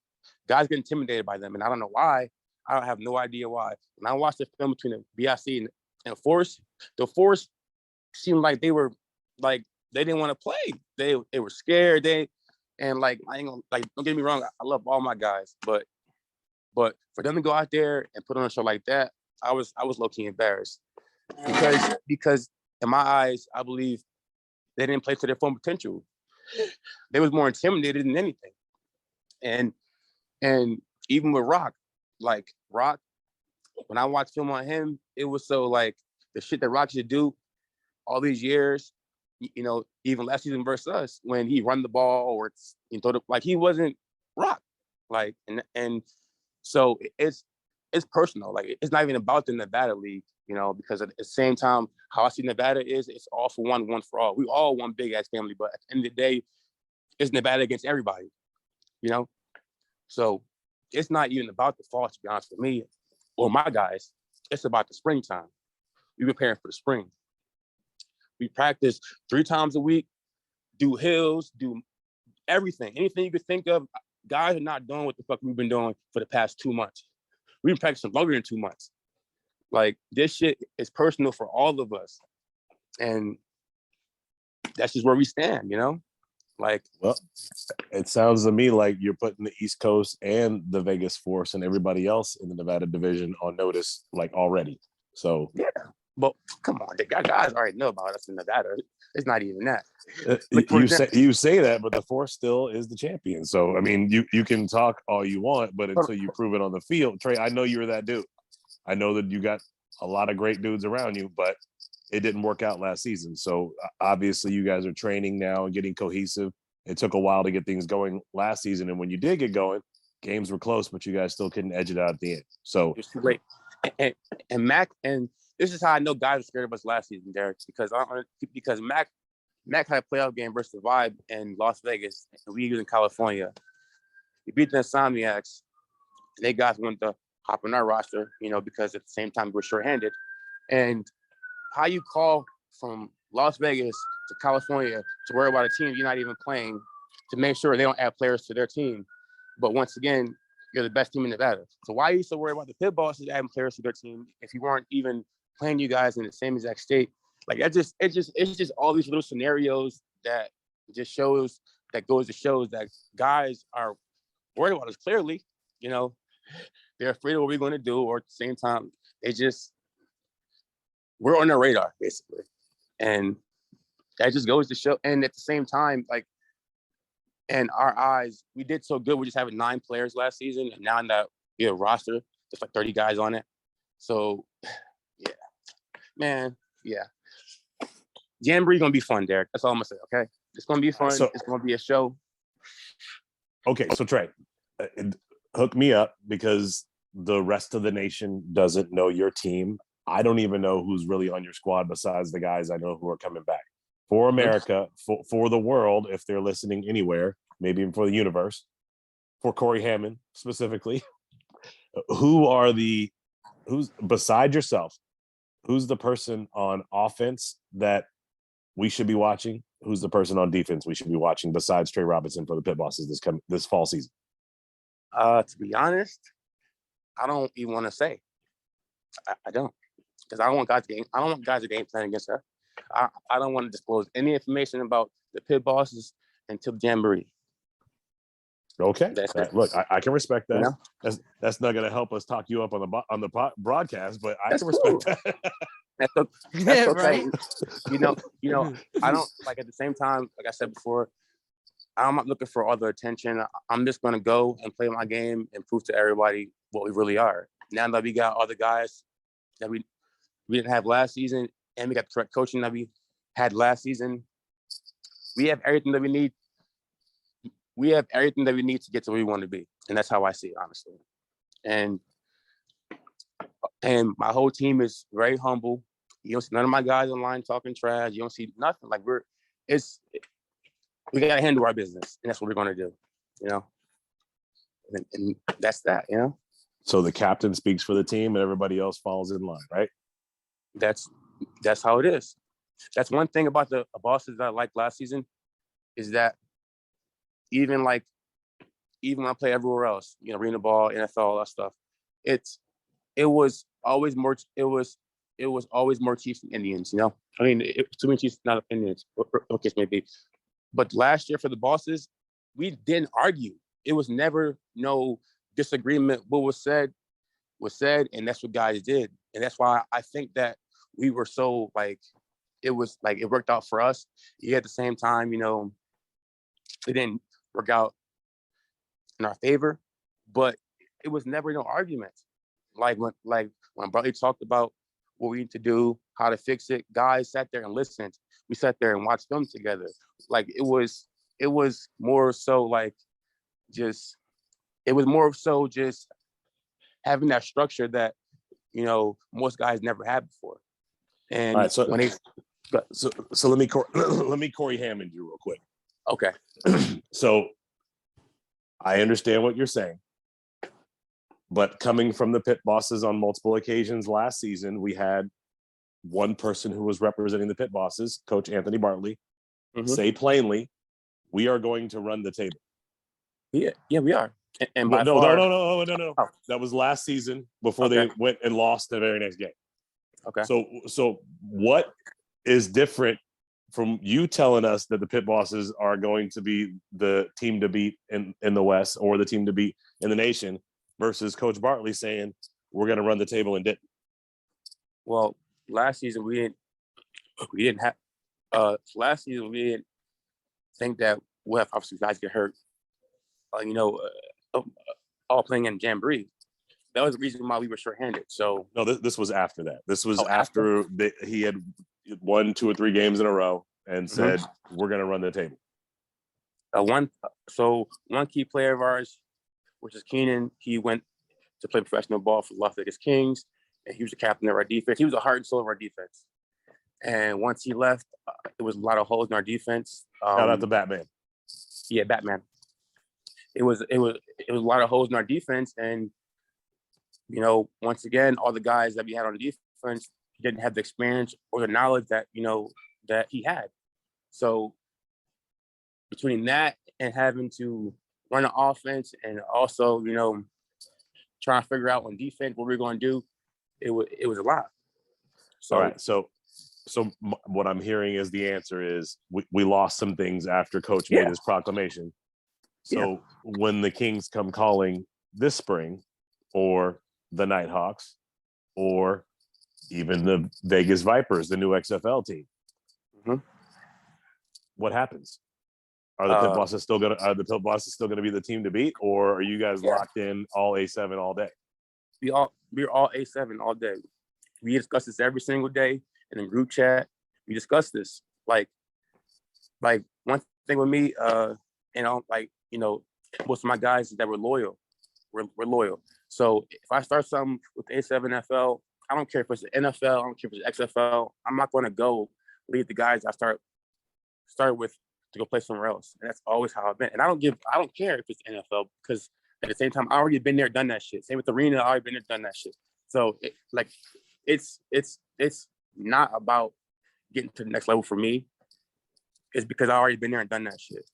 Guys get intimidated by them, and I don't know why. I have no idea why. When I watched the film between the BIC and Force, the Force seemed like they were they didn't want to play. They were scared. I ain't gonna, don't get me wrong. I love all my guys, but for them to go out there and put on a show like that, I was low key embarrassed because in my eyes, I believe they didn't play to their full potential. They was more intimidated than anything, and even with Rock, when I watched film on him, it was so the shit that Rock should do all these years, you know, even last season versus us, when he run the ball or he wasn't Rock, and so it's personal. It's not even about the Nevada League, you know, because at the same time, how I see Nevada is, it's all for one for all. We all one big ass family, but at the end of the day, it's Nevada against everybody, you know. So it's not even about the fall, to be honest with me or my guys. It's about the springtime. We're preparing for the spring. We practice 3 times a week, do hills, do everything. Anything you could think of. Guys are not doing what the fuck we've been doing for the past 2 months. We've been practicing longer than 2 months. This shit is personal for all of us. And that's just where we stand, you know? Well, it sounds to me like you're putting the East Coast and the Vegas Force and everybody else in the Nevada division on notice, already. So yeah, but come on, the guys already know about us in Nevada. It's not even that. You say that, but the Force still is the champion. So I mean, you can talk all you want, but until you prove it on the field, Trey, I know you're that dude. I know that you got a lot of great dudes around you, but it didn't work out last season. So obviously you guys are training now and getting cohesive. It took a while to get things going last season. And when you did get going, games were close, but you guys still couldn't edge it out at the end. So it was too late. And Mac, and this is how I know guys were scared of us last season, Derek, because Mac had a playoff game versus the Vibe in Las Vegas, and we was in California. We beat the Insomniacs. They guys wanted to hop on our roster, because at the same time we were shorthanded. And how you call from Las Vegas to California to worry about a team you're not even playing to make sure they don't add players to their team. But once again, you're the best team in Nevada. So why are you so worried about the Pit Bosses adding players to their team if you weren't even playing you guys in the same exact state? Like it's just all these little scenarios that just goes to show that guys are worried about us clearly. They're afraid of what we're going to do, or at the same time, we're on their radar, basically. And that just goes to show. And at the same time, like, in our eyes, we did so good. We just having 9 players last season, and now that we have a roster, there's like 30 guys on it. So, yeah, man, yeah. Jamboree gonna be fun, Derek. That's all I'm gonna say. Okay, it's gonna be fun. It's gonna be a show. Okay, so Trey, hook me up, because the rest of the nation doesn't know your team. I don't even know who's really on your squad besides the guys I know who are coming back. For America, for the world, if they're listening anywhere, maybe even for the universe, for Corey Hammond specifically, who's beside yourself, who's the person on offense that we should be watching? Who's the person on defense we should be watching besides Trey Robinson for the Pit Bosses this fall season? To be honest, I don't even want to say. I don't, because I don't want guys to game plan against us. I don't want to disclose any information about the Pit Bosses until Jamboree. Okay, look, I can respect that. That's not going to help us talk you up on the broadcast, but I can respect that. That's okay. Right? I don't, like, at the same time, like I said before, I'm not looking for all the attention. I'm just going to go and play my game and prove to everybody what we really are. Now that we got all the guys that we didn't have last season, and we got the correct coaching that we had last season, we have everything that we need. We have everything that we need to get to where we want to be. And that's how I see it, honestly. And my whole team is very humble. You don't see none of my guys online talking trash. You don't see nothing. Like, we got to handle our business, and that's what we're going to do, and that's that, So the captain speaks for the team and everybody else falls in line, right? That's how it is. That's one thing about the Bosses that I liked last season, is that even when I play everywhere else, arena ball, NFL, all that stuff, it was always more Chiefs than Indians, I mean, too many Chiefs, not Indians, okay, maybe. But last year for the Bosses, we didn't argue. It was never no disagreement. What was said, and that's what guys did. And that's why I think that we were so, it worked out for us. Yet at the same time, it didn't work out in our favor, but it was never no argument. Like when Bartley talked about what we need to do, how to fix it, guys sat there and listened. We sat there and watched them together. It was more so just having that structure that most guys never had before. And all right, so let me Corey Hammond you real quick. Okay. So I understand what you're saying, but coming from the Pit Bosses on multiple occasions last season, we had one person who was representing the Pit Bosses, Coach Anthony Bartley, say plainly, we are going to run the table. Yeah, we are. And no. Oh. That was last season before they went and lost the very next game. Okay. So what is different from you telling us that the Pit Bosses are going to be the team to beat in the West, or the team to beat in the nation, versus Coach Bartley saying we're going to run the table and didn't? Well, last season we didn't have. Last season we didn't think that we'll have, obviously, guys get hurt. All playing in Jamboree. That was the reason why we were shorthanded. So no, this was after that. This was after he had won 2 or 3 games in a row and said we're going to run the table. One key player of ours which is Keenan. He went to play professional ball for Las Vegas Kings, and he was the captain of our defense. He was the heart and soul of our defense. And once he left, there was a lot of holes in our defense. Shout out to Batman. Yeah, Batman. It was a lot of holes in our defense, and once again, all the guys that we had on defense didn't have the experience or the knowledge that that he had. So between that and having to run an offense and also trying to figure out on defense what we're going to do, it was a lot. So, all right, so what I'm hearing is the answer is we lost some things after Coach made his proclamation. So when the Kings come calling this spring, or the Nighthawks, or even the Vegas Vipers, the new XFL team, what happens? Are the Pit Bosses still gonna be the team to beat, or are you guys locked in all A7 all day? We're all A7 all day. We discuss this every single day in the group chat. We discuss this. Like one thing with me, most of my guys that were loyal. We're loyal. So if I start something with A7FL, I don't care if it's the NFL, I don't care if it's XFL. I'm not going to go leave the guys I start with to go play somewhere else. And that's always how I've been. And I don't care if it's NFL, because at the same time, I already been there, done that shit. Same with Arena, I already been there, done that shit. So it's not about getting to the next level for me. It's because I already been there and done that shit.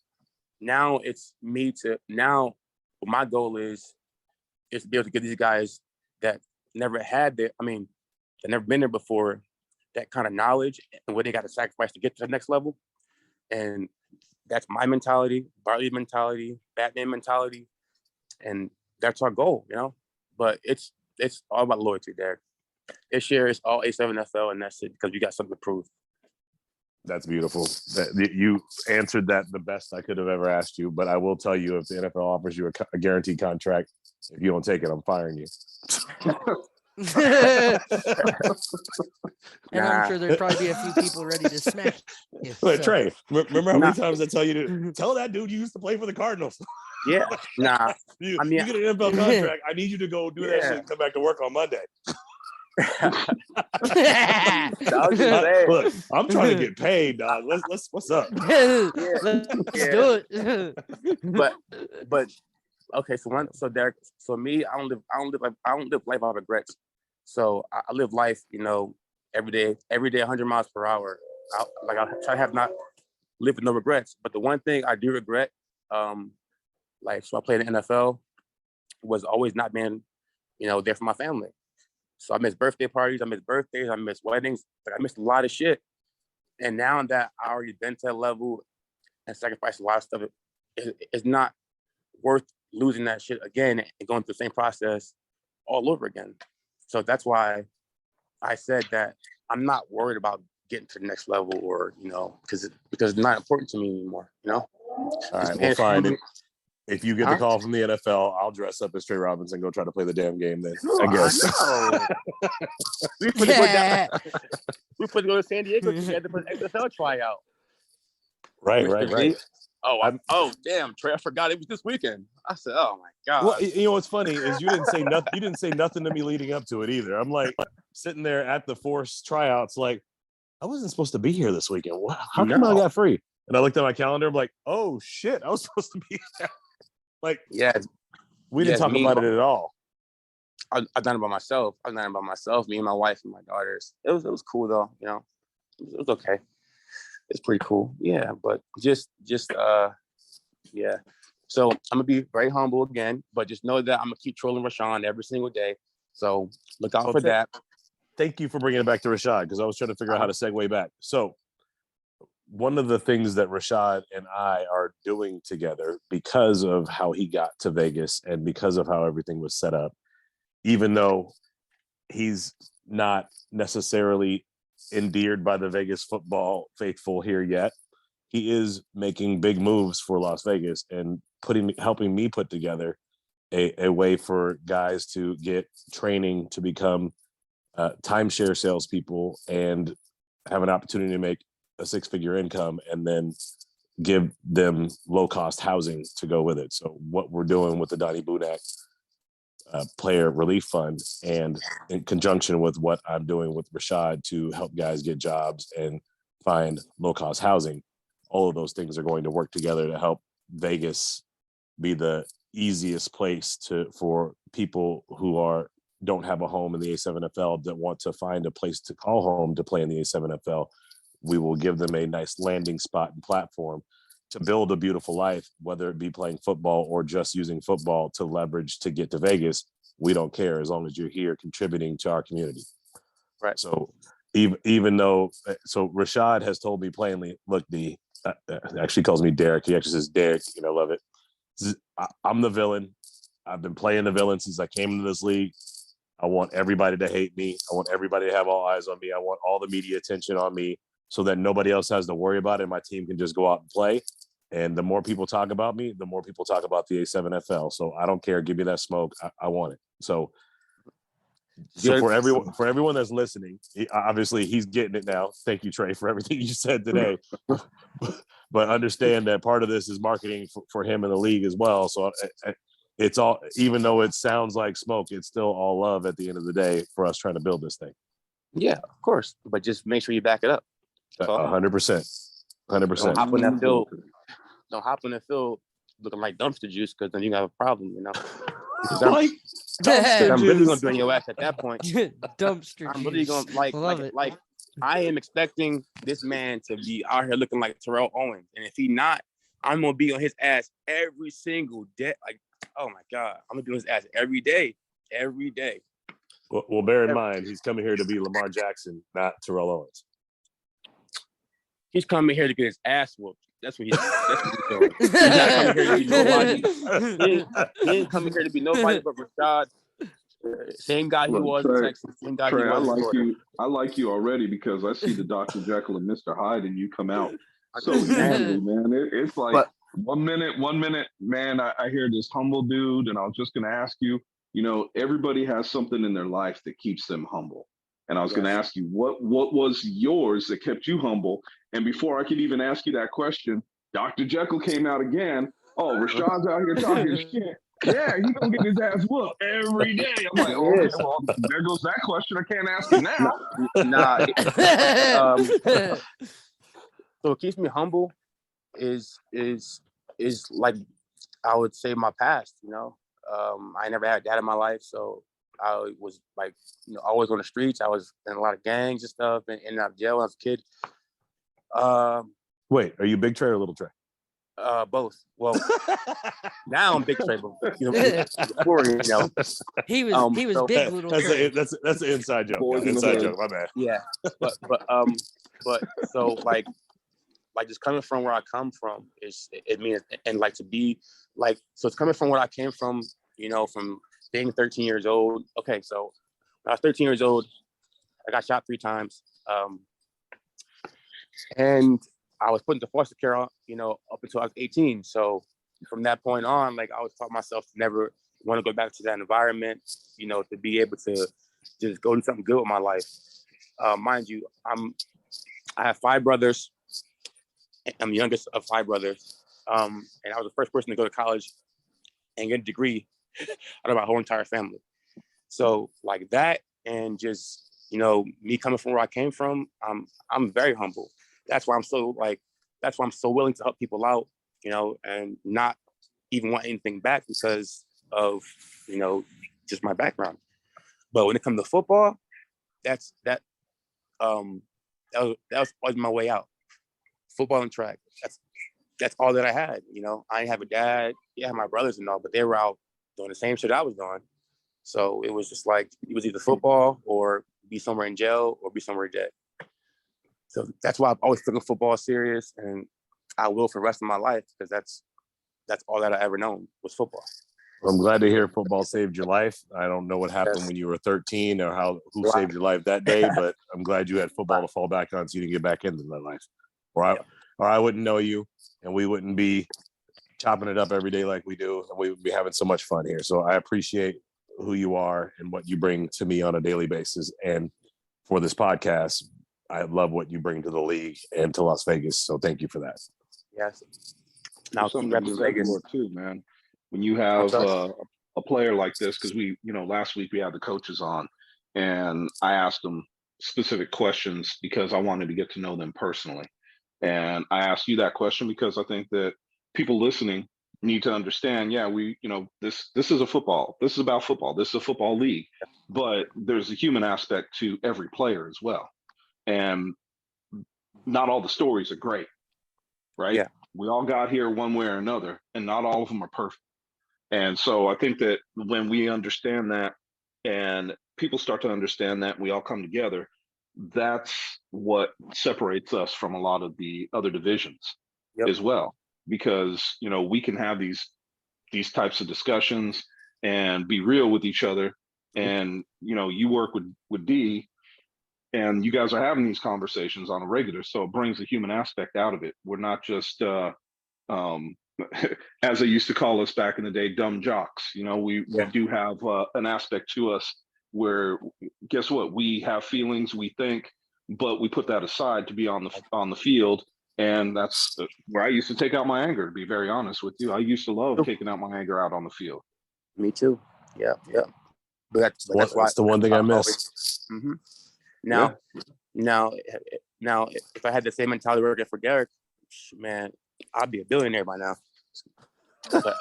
Now it's me what my goal is to be able to give these guys that never been there before, that kind of knowledge and what they got to sacrifice to get to the next level. And that's my mentality, Bartley mentality, Batman mentality. And that's our goal, But it's all about loyalty there. This year is all A7FL, and that's it, because we got something to prove. That's beautiful. You answered that the best I could have ever asked you. But I will tell you, if the NFL offers you a guaranteed contract, if you don't take it, I'm firing you. And I'm sure there'd probably be a few people ready to smash you. But Trey, remember how many times I tell you to tell that dude you used to play for the Cardinals? Yeah, nah. you get an NFL contract. I need you to go do that shit and come back to work on Monday. Look, I'm trying to get paid, dog. Let's what's up? Let's do it. But okay, so Derek, so me, I don't live life out of regrets. So I live life, every day 100 miles per hour. I try to have not live with no regrets. But the one thing I do regret, so I played in the NFL, was always not being, there for my family. So I miss birthday parties, I miss birthdays, I miss weddings. I missed a lot of shit. And now that I already been to that level and sacrificed a lot of stuff, it's not worth losing that shit again and going through the same process all over again. So that's why I said that I'm not worried about getting to the next level, or because it's not important to me anymore. All right, well, fine. If you get the call from the NFL, I'll dress up as Trey Robinson and go try to play the damn game then. I guess. We put to go to San Diego to get the XFL tryout. Right. Oh, damn, Trey! I forgot it was this weekend. I said, "Oh my god." Well, what's funny is you didn't say nothing. You didn't say nothing to me leading up to it either. I'm like sitting there at the forced tryouts, like I wasn't supposed to be here this weekend. How come I got free? And I looked at my calendar. I'm like, oh shit, I was supposed to be there. Like, we didn't talk about it at all. I've done it by myself. Me and my wife and my daughters. It was cool though. It was okay. It's pretty cool. Yeah, but just yeah. So I'm gonna be very humble again, but just know that I'm gonna keep trolling Rashawn every single day. So look out for that. Thank you for bringing it back to Rashad, because I was trying to figure out how to segue back. So one of the things that Rashad and I are doing together, because of how he got to Vegas and because of how everything was set up, even though he's not necessarily endeared by the Vegas football faithful here yet, he is making big moves for Las Vegas and helping me put together a way for guys to get training to become timeshare salespeople and have an opportunity to make a 6-figure income, and then give them low-cost housing to go with it. So what we're doing with the Donnie Bunac player relief fund, and in conjunction with what I'm doing with Rashad to help guys get jobs and find low-cost housing, all of those things are going to work together to help Vegas be the easiest place for people who don't have a home in the A7FL that want to find a place to call home to play in the A7FL. We will give them a nice landing spot and platform to build a beautiful life, whether it be playing football or just using football to leverage to get to Vegas. We don't care as long as you're here contributing to our community. Right. So even though, Rashad has told me plainly, look, actually calls me Derek. He actually says Derek, I love it. I'm the villain. I've been playing the villain since I came into this league. I want everybody to hate me. I want everybody to have all eyes on me. I want all the media attention on me so that nobody else has to worry about it. My team can just go out and play. And the more people talk about me, the more people talk about the A7FL. So I don't care. Give me that smoke. I want it. So for everyone that's listening, obviously he's getting it now. Thank you, Trey, for everything you said today. But understand that part of this is marketing for him in the league as well. So it's all, even though it sounds like smoke, it's still all love at the end of the day for us trying to build this thing. Yeah, of course. But just make sure you back it up. 100%. 100%. Don't hop in that field. Don't hop in the field looking like dumpster juice, because then you have a problem, Like I'm really gonna be on your ass at that point. Dumpster I'm really gonna like I am expecting this man to be out here looking like Terrell Owens, and if he not, I'm gonna be on his ass every single day. Like, oh my God, I'm gonna be on his ass every day. Well, bear in mind, he's coming here to be Lamar Jackson, not Terrell Owens. He's coming here to get his ass whooped. That's what he's doing. He's not coming here to be nobody. He ain't coming here to be nobody but Rashad. Same guy he was in Texas. Same guy Trey, he was in Florida. I like you already because I see the Dr. Jekyll and Mr. Hyde, and you come out so easily, man. It's like one minute, man, I hear this humble dude, and I was just going to ask you, everybody has something in their life that keeps them humble. And I was going to ask you, what was yours that kept you humble? And before I could even ask you that question, Dr. Jekyll came out again. Oh, Rashad's out here talking shit. Yeah, he's going to get his ass whooped every day. I'm like, okay, well, there goes that question. I can't ask you now. So what keeps me humble is like, I would say, my past, I never had a dad in my life, so I was like, always on the streets. I was in a lot of gangs and stuff, and in and out of jail when I was a kid. Wait, are you Big Trey or Little Trey? Both. Well, now I'm Big Trey, but before, he was big Little Trey. That's an inside joke. Inside joke. My bad. Yeah, but so like just coming from where I come from it means, and like to be like, so it's coming from where I came from, from being 13 years old. Okay, so when I was 13 years old, I got shot 3 times. And I was put into foster care, up until I was 18. So from that point on, like, I always taught myself to never want to go back to that environment, to be able to just go do something good with my life. Mind you, I have 5 brothers. I'm the youngest of 5 brothers. And I was the first person to go to college and get a degree out of my whole entire family. So like that, and just, me coming from where I came from, I'm very humble. That's why I'm so willing to help people out, and not even want anything back because of, just my background. But when it comes to football, that was always my way out. Football and track. That's all that I had. I didn't have a dad. Yeah, I had my brothers and all, but they were out doing the same shit I was doing. So it was just like, it was either football or be somewhere in jail or be somewhere dead. So that's why I've always taken football serious, and I will for the rest of my life, because that's all that I ever known was football. I'm glad to hear football saved your life. I don't know what happened when you were 13 or who saved your life that day, but I'm glad you had football to fall back on so you didn't get back into that life. Or I wouldn't know you, and we wouldn't be chopping it up every day like we do, and we would be having so much fun here. So I appreciate who you are and what you bring to me on a daily basis. And for this podcast, I love what you bring to the league and to Las Vegas. So thank you for that. Yes. Now There's something keep to be repping said Vegas. for it too, man. When you I'm have sorry. a player like this, because last week we had the coaches on, and I asked them specific questions because I wanted to get to know them personally. And I asked you that question because I think that people listening need to understand, yeah, this is a football. This is about football. This is a football league. But there's a human aspect to every player as well. And not all the stories are great, right? Yeah. We all got here one way or another, and not all of them are perfect. And so I think that when we understand that and people start to understand that, we all come together, that's what separates us from a lot of the other divisions Yep. as well. Because, we can have these types of discussions and be real with each other. And, you work with D, and you guys are having these conversations on a regular. So it brings the human aspect out of it. We're not just as they used to call us back in the day, dumb jocks. We do have an aspect to us where, guess what? We have feelings, we think, but we put that aside to be on the field. And that's where I used to take out my anger, to be very honest with you. I used to love taking out my anger out on the field. Me too. Yeah. But that's why that's the one thing I miss. Mm-hmm. Now, if I had the same mentality working for Derek, man, I'd be a billionaire by now. But,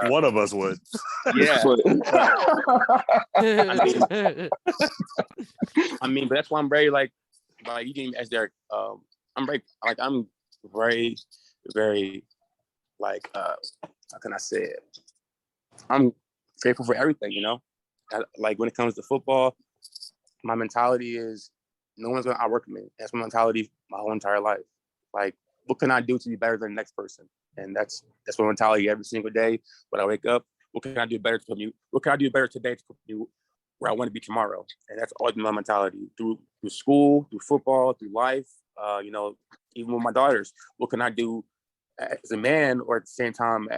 one of us would. Yeah. I mean, but that's why I'm very like you didn't ask Derek. I'm very, very like how can I say it? I'm grateful for everything, like when it comes to football, my mentality is no one's gonna outwork me. That's my mentality my whole entire life. Like, what can I do to be better than the next person? And that's my mentality every single day when I wake up. What can I do better to put me? What can I do better today to put me where I want to be tomorrow? And that's always been my mentality through school, through football, through life. Even with my daughters, what can I do as a man, or at the same time,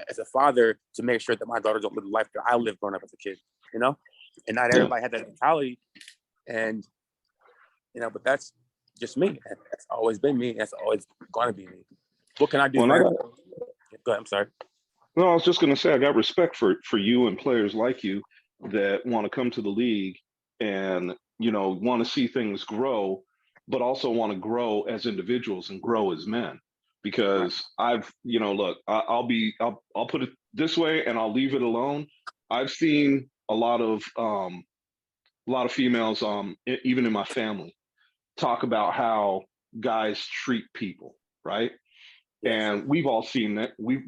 as a father, to make sure that my daughters don't live the life that I lived growing up as a kid, And not everybody had that mentality, and but that's just me. That's always been me. That's always going to be me. What can I do? Go ahead. I'm sorry. No, I was just going to say I got respect for you and players like you that want to come to the league and want to see things grow, but also want to grow as individuals and grow as men. Because I've, look, I'll put it this way, and I'll leave it alone. I've seen a lot of females, even in my family, talk about how guys treat people, right? Yes. And we've all seen that. We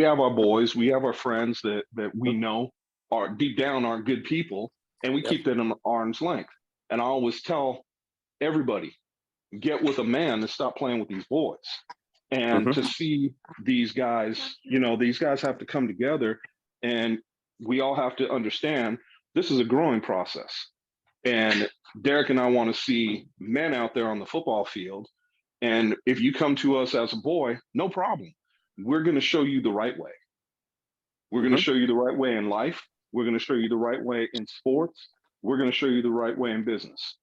have our boys, we have our friends that we know are deep down aren't good people, and we keep them at arm's length. And I always tell everybody, get with a man and stop playing with these boys. And to see these guys, these guys have to come together, and we all have to understand this is a growing process. And Derek and I want to see men out there on the football field. And if you come to us as a boy, no problem. We're going to show you the right way. We're going to show you the right way in life. We're going to show you the right way in sports. We're going to show you the right way in business,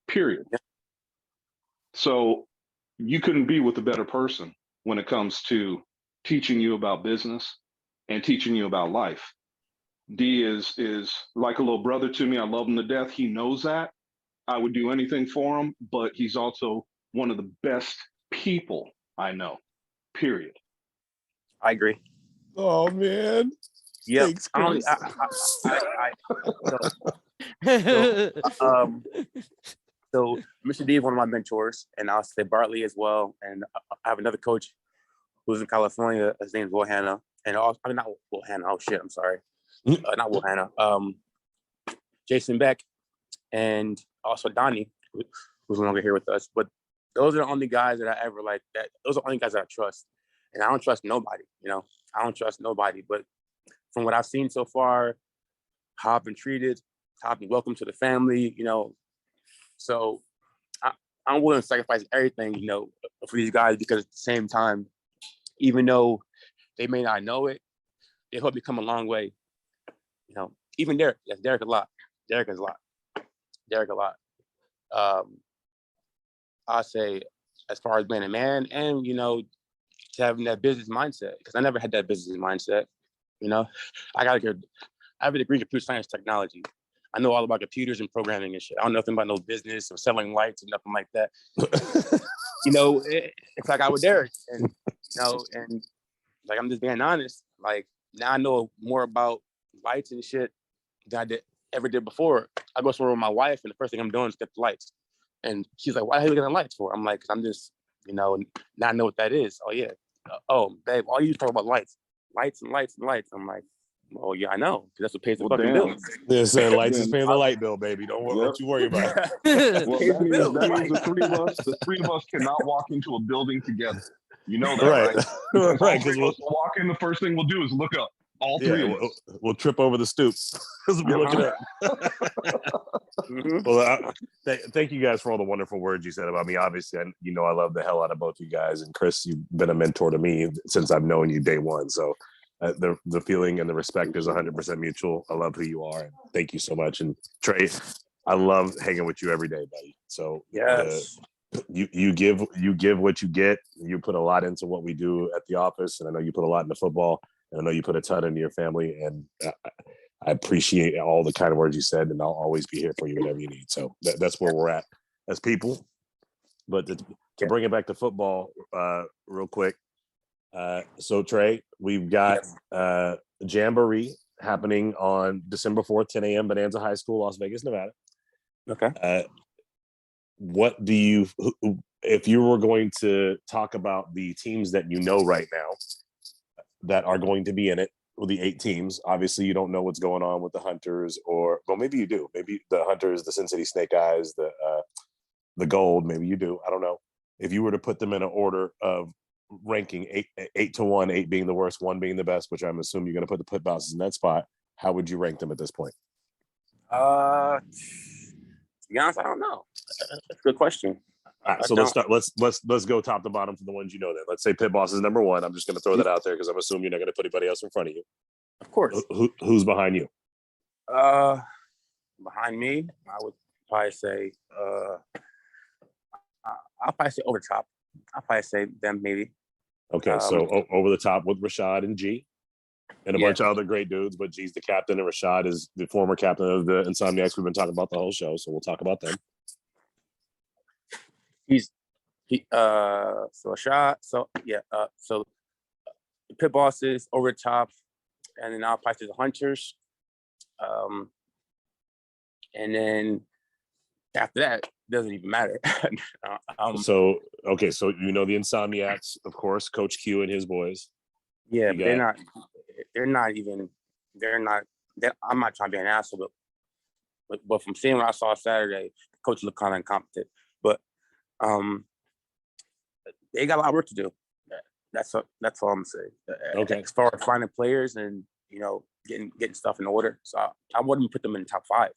period. So you couldn't be with a better person when it comes to teaching you about business and teaching you about life. D is like a little brother to me. I love him to death. He knows that. I would do anything for him, but he's also one of the best people I know, period. I agree. Oh, man. Yeah. Thanks, Chris. So Mr. D is one of my mentors, and I'll say Bartley as well. And I have another coach who's in California. His name's Will Hanna. And also, not Will Hanna. Oh, shit. I'm sorry. Not Will Hanna. Jason Beck, and also Donnie, who's no longer here with us. But those are the only guys that I ever like. Those are the only guys that I trust. And I don't trust nobody, I don't trust nobody. But from what I've seen so far, how I've been treated, how I've been welcomed to the family, So I'm willing to sacrifice everything, for these guys, because at the same time, even though they may not know it, they hope they come a long way. Even Derek, yes, Derek a lot. I say, as far as being a man and, to having that business mindset, because I never had that business mindset, I have a degree in computer science technology. I know all about computers and programming and shit. I don't know nothing about no business or selling lights and nothing like that. It's like I was there, and like I'm just being honest. Like now I know more about lights and shit than I ever did before. I go somewhere with my wife, and the first thing I'm doing is get the lights. And she's like, "Why are you looking at lights for?" I'm like, "Cause I'm just, now I know what that is." Oh yeah. Oh babe, all you talk about lights and lights and lights. I'm like, oh yeah, I know, because that's what pays the fucking bills. Yes, lights is paying the light bill, baby. Don't worry, what you worry about. Well, that means the three of us cannot walk into a building together. You know that, right? Right. Because we'll walk in, the first thing we'll do is look up. All three of us. We'll trip over the stoop because we're looking up. Well, thank you guys for all the wonderful words you said about me. Obviously, I love the hell out of both you guys. And Chris, you've been a mentor to me since I've known you day one. So the feeling and the respect is 100% mutual. I love who you are. And thank you so much. And Trey, I love hanging with you every day, buddy. So yes. You give what you get. You put a lot into what we do at the office, and I know you put a lot into football, and I know you put a ton into your family, and I appreciate all the kind of words you said, and I'll always be here for you whenever you need. So that's where we're at as people. But to bring it back to football real quick, so Trey, we've got Jamboree happening on December 4th, 10 a.m. Bonanza High School, Las Vegas, Nevada. Okay. What do you, if you were going to talk about the teams that you know right now that are going to be in it, with the 8 teams, obviously you don't know what's going on with the Hunters, or well, maybe you do. Maybe the Hunters, the Sin City Snake Eyes, the Gold. Maybe you do. I don't know. If you were to put them in an order of ranking 8 to 1, 8 being the worst, 1 being the best, which I'm assuming you're going to put the pit bosses in that spot, how would you rank them at this point? To be honest, I don't know. That's a good question. All right, so let's start. Let's go top to bottom for the ones you know. Then let's say pit boss is number 1. I'm just going to throw that out there because I'm assuming you're not going to put anybody else in front of you. Of course. Who's behind you? Behind me, I would probably say. I'll probably say over top. I'll probably say them maybe. Okay, so over the top with Rashad and G. And a bunch of other great dudes, but G's the captain, and Rashad is the former captain of the Insomniacs we've been talking about the whole show, so we'll talk about them. So Rashad, so the pit bosses over the top, and then I'll probably say the Hunters. And then after that, it doesn't even matter. So you know the Insomniacs, of course, Coach Q and his boys. Yeah, but they're not. I'm not trying to be an asshole, but from seeing what I saw Saturday, the coach looked kind of incompetent. But they got a lot of work to do. That's all I'm saying. Okay. As far as finding players and getting stuff in order, so I wouldn't put them in the top 5.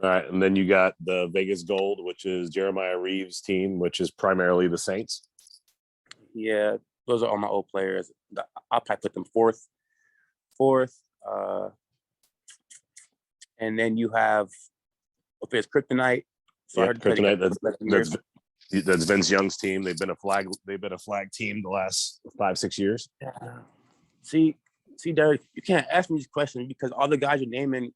All right, and then you got the Vegas Gold, which is Jeremiah Reeves' team, which is primarily the Saints. Yeah, those are all my old players. I'll probably put them fourth. And then you have, if it's Kryptonite. So yeah, Kryptonite. That's Vince Young's team. They've been a flag team the last 5-6 years. Yeah. See, Derek, you can't ask me these questions because all the guys you're naming,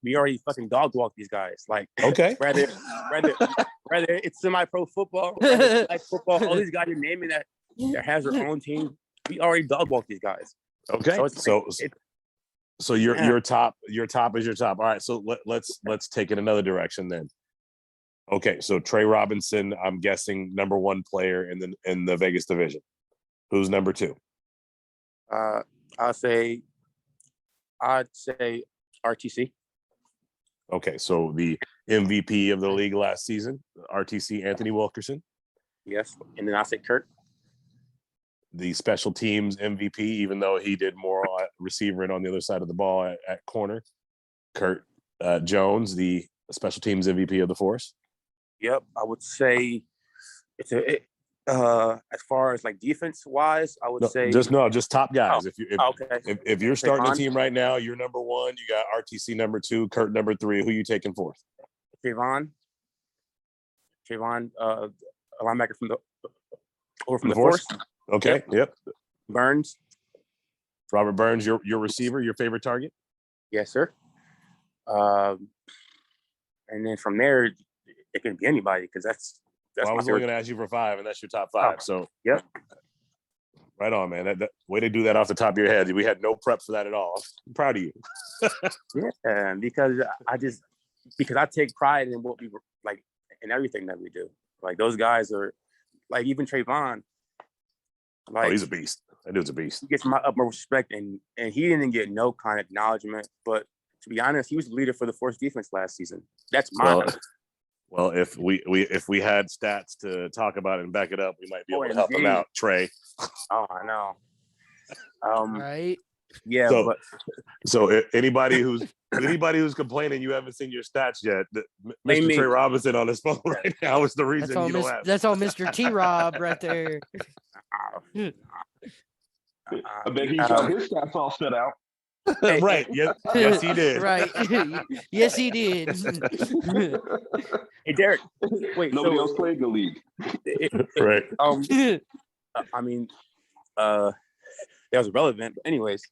we already fucking dog walk these guys. Like, okay, whether it's semi-pro football, like football, all these guys you're naming that has their own team, we already dog walk these guys. Okay, so your top is your top. All right, so let's take it another direction then. Okay, so Trey Robinson, I'm guessing number 1 player in the Vegas division. Who's number 2? I'd say RTC. Okay, so the MVP of the league last season, RTC Anthony Wilkerson. Yes, and then I'll say Kurt. The special teams MVP, even though he did more receiver and on the other side of the ball at corner. Kurt Jones, the special teams MVP of the Force. Yep, I would say as far as like defense wise, I would say just top guys. Okay. If you're starting a team right now, you're number 1. You got RTC number 2, Kurt number 3. Who you taking 4th? Trayvon Trayvon, a linebacker from the Force. Force. Okay. Yep. Burns. Robert Burns, your receiver, your favorite target? Yes, sir. And then from there, it can be anybody because that's Well, I was my only favorite. going to ask you for 5, and that's your top 5. So Yep. right on, man. That way to do that off the top of your head. We had no prep for that at all. I'm proud of you. Yeah, because I take pride in what we like in everything that we do. Like those guys are like even Trayvon. Like He's a beast. That dude's a beast. he gets my utmost respect, and he didn't get no kind of acknowledgement. But to be honest, he was the leader for the Force defense last season. That's my well, if we had stats to talk about it and back it up, we might be able to help him out, Trey. Oh, I know. Right. Yeah, so anybody who's complaining you haven't seen your stats yet, Mr. Trey Robinson on his phone right now is the reason you don't have. That's all Mr. T Rob right there. I bet he got his stats all set out. Right. Yes, he did. Right. Yes, he did. Hey, Derek. Wait. Nobody else played the league. Right. I mean, that was relevant. But anyways.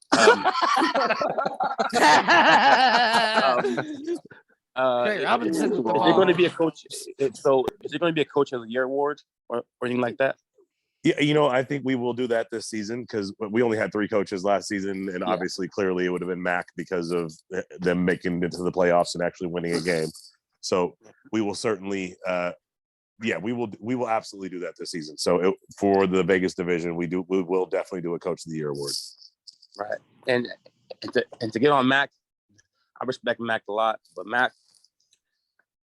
Trey Robinson. Is there going to be a coach? So, is there going to be a coach of the year award or anything like that? Yeah, I think we will do that this season because we only had 3 coaches last season, and obviously, clearly, it would have been Mac because of them making it to the playoffs and actually winning a game. So we will certainly, we will absolutely do that this season. So for the Vegas division, we will definitely do a Coach of the Year award. Right, and to get on Mac, I respect Mac a lot, but Mac,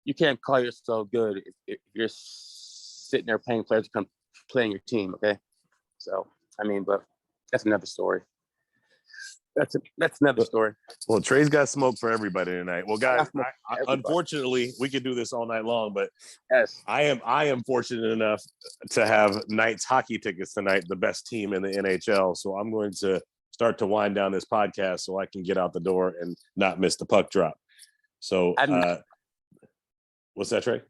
you can't call yourself good if you're sitting there paying players to come playing your team, okay? So I mean, but that's another story. That's another story. Well, Trey's got smoke for everybody tonight. Well, guys, unfortunately, we could do this all night long, but yes, I am fortunate enough to have Knights hockey tickets tonight, the best team in the NHL. So I'm going to start to wind down this podcast so I can get out the door and not miss the puck drop. So, what's that, Trey?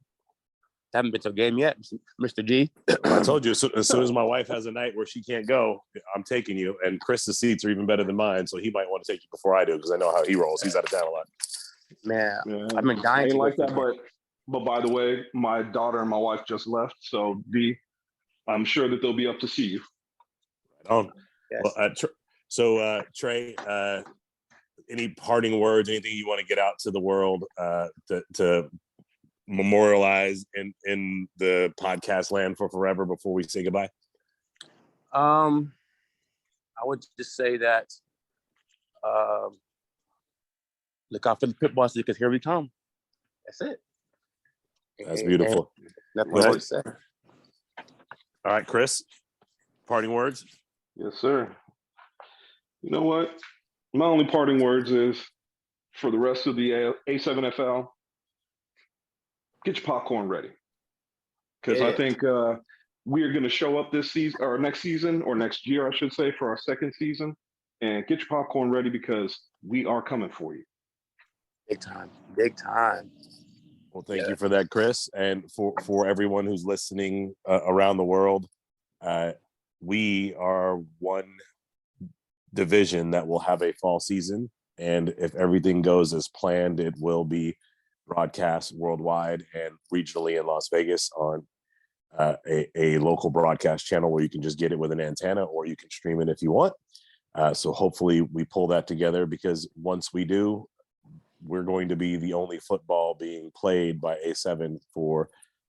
Haven't been to a game yet, Mr. G. I told you, as soon as my wife has a night where she can't go, I'm taking you. And Chris's seats are even better than mine, so he might want to take you before I do because I know how he rolls. He's out of town a lot. Man, I've been dying to like that, but by the way, my daughter and my wife just left, so I'm sure that they'll be up to see you. Yes. Well, Trey, any parting words, anything you want to get out to the world to memorialize in the podcast land for forever before we say goodbye? I would just say that look out for the pit bosses because here we come. That's it. That's beautiful. Nothing more to say. All right, Chris, parting words? Yes, sir. You know what? My only parting words is for the rest of the A7FL, get your popcorn ready. Because I think we are going to show up this season or next season or next year, I should say, for our second season. And get your popcorn ready because we are coming for you. Big time. Big time. Well, thank you for that, Chris. And for everyone who's listening around the world, we are one division that will have a fall season. And if everything goes as planned, it will be broadcast worldwide and regionally in Las Vegas on a local broadcast channel where you can just get it with an antenna or you can stream it if you want. So hopefully we pull that together because once we do, we're going to be the only football being played by A7 for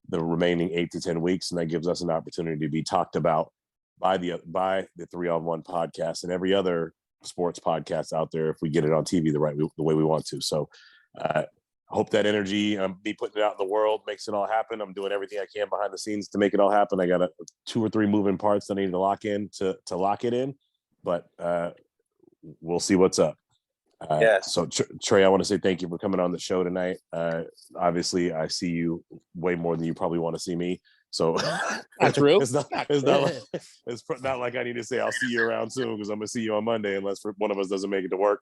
the remaining 8 to 10 weeks. And that gives us an opportunity to be talked about by the 3-on-1 podcast and every other sports podcast out there if we get it on TV the way we want to. So hope that energy, me putting it out in the world makes it all happen. I'm doing everything I can behind the scenes to make it all happen. I got 2 or 3 moving parts that I need to lock in to lock it in, but we'll see what's up. Yes. So Trey, I want to say thank you for coming on the show tonight. Obviously I see you way more than you probably want to see me. So that's real. It's not like I need to say I'll see you around soon because I'm gonna see you on Monday unless one of us doesn't make it to work.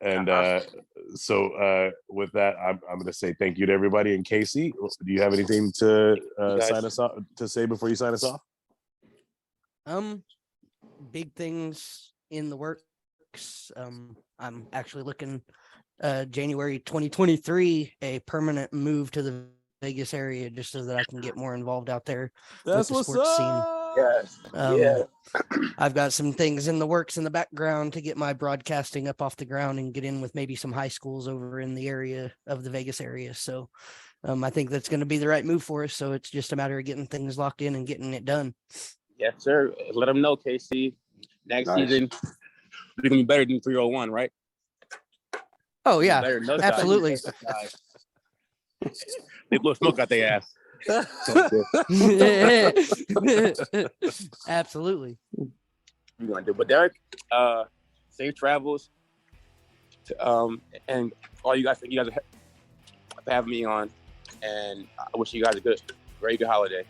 And so with that, I'm going to say thank you to everybody. And Casey, do you have anything to sign us off to say before you sign us off? Big things in the works. I'm actually looking January 2023 a permanent move to the Vegas area just so that I can get more involved out there. That's with the what's sports up. scene. Yeah. I've got some things in the works in the background to get my broadcasting up off the ground and get in with maybe some high schools over in the area of the Vegas area. So I think that's going to be the right move for us. So it's just a matter of getting things locked in and getting it done. Yes, sir. Let them know, KC. Next season, we're going to be better than 301, right? Oh, yeah, absolutely. They blow smoke out their ass. Absolutely. We're going to do. But Derek, safe travels. And all you guys for having me on. And I wish you guys a very good holiday.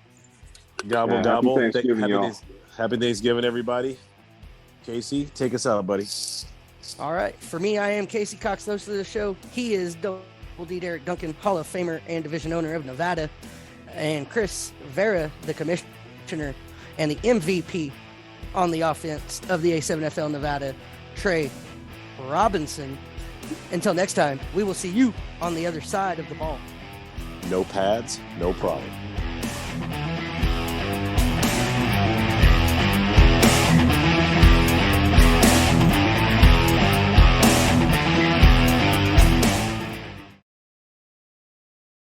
Gobble, gobble. Happy Thanksgiving, everybody. Casey, take us out, buddy. All right. For me, I am Casey Cox, the host of the show. He is Double D Derek Duncan, Hall of Famer and division owner of Nevada. And Chris Vera, the commissioner and the MVP on the offense of the A7FL Nevada, Trey Robinson. Until next time, we will see you on the other side of the ball. No pads, no problem.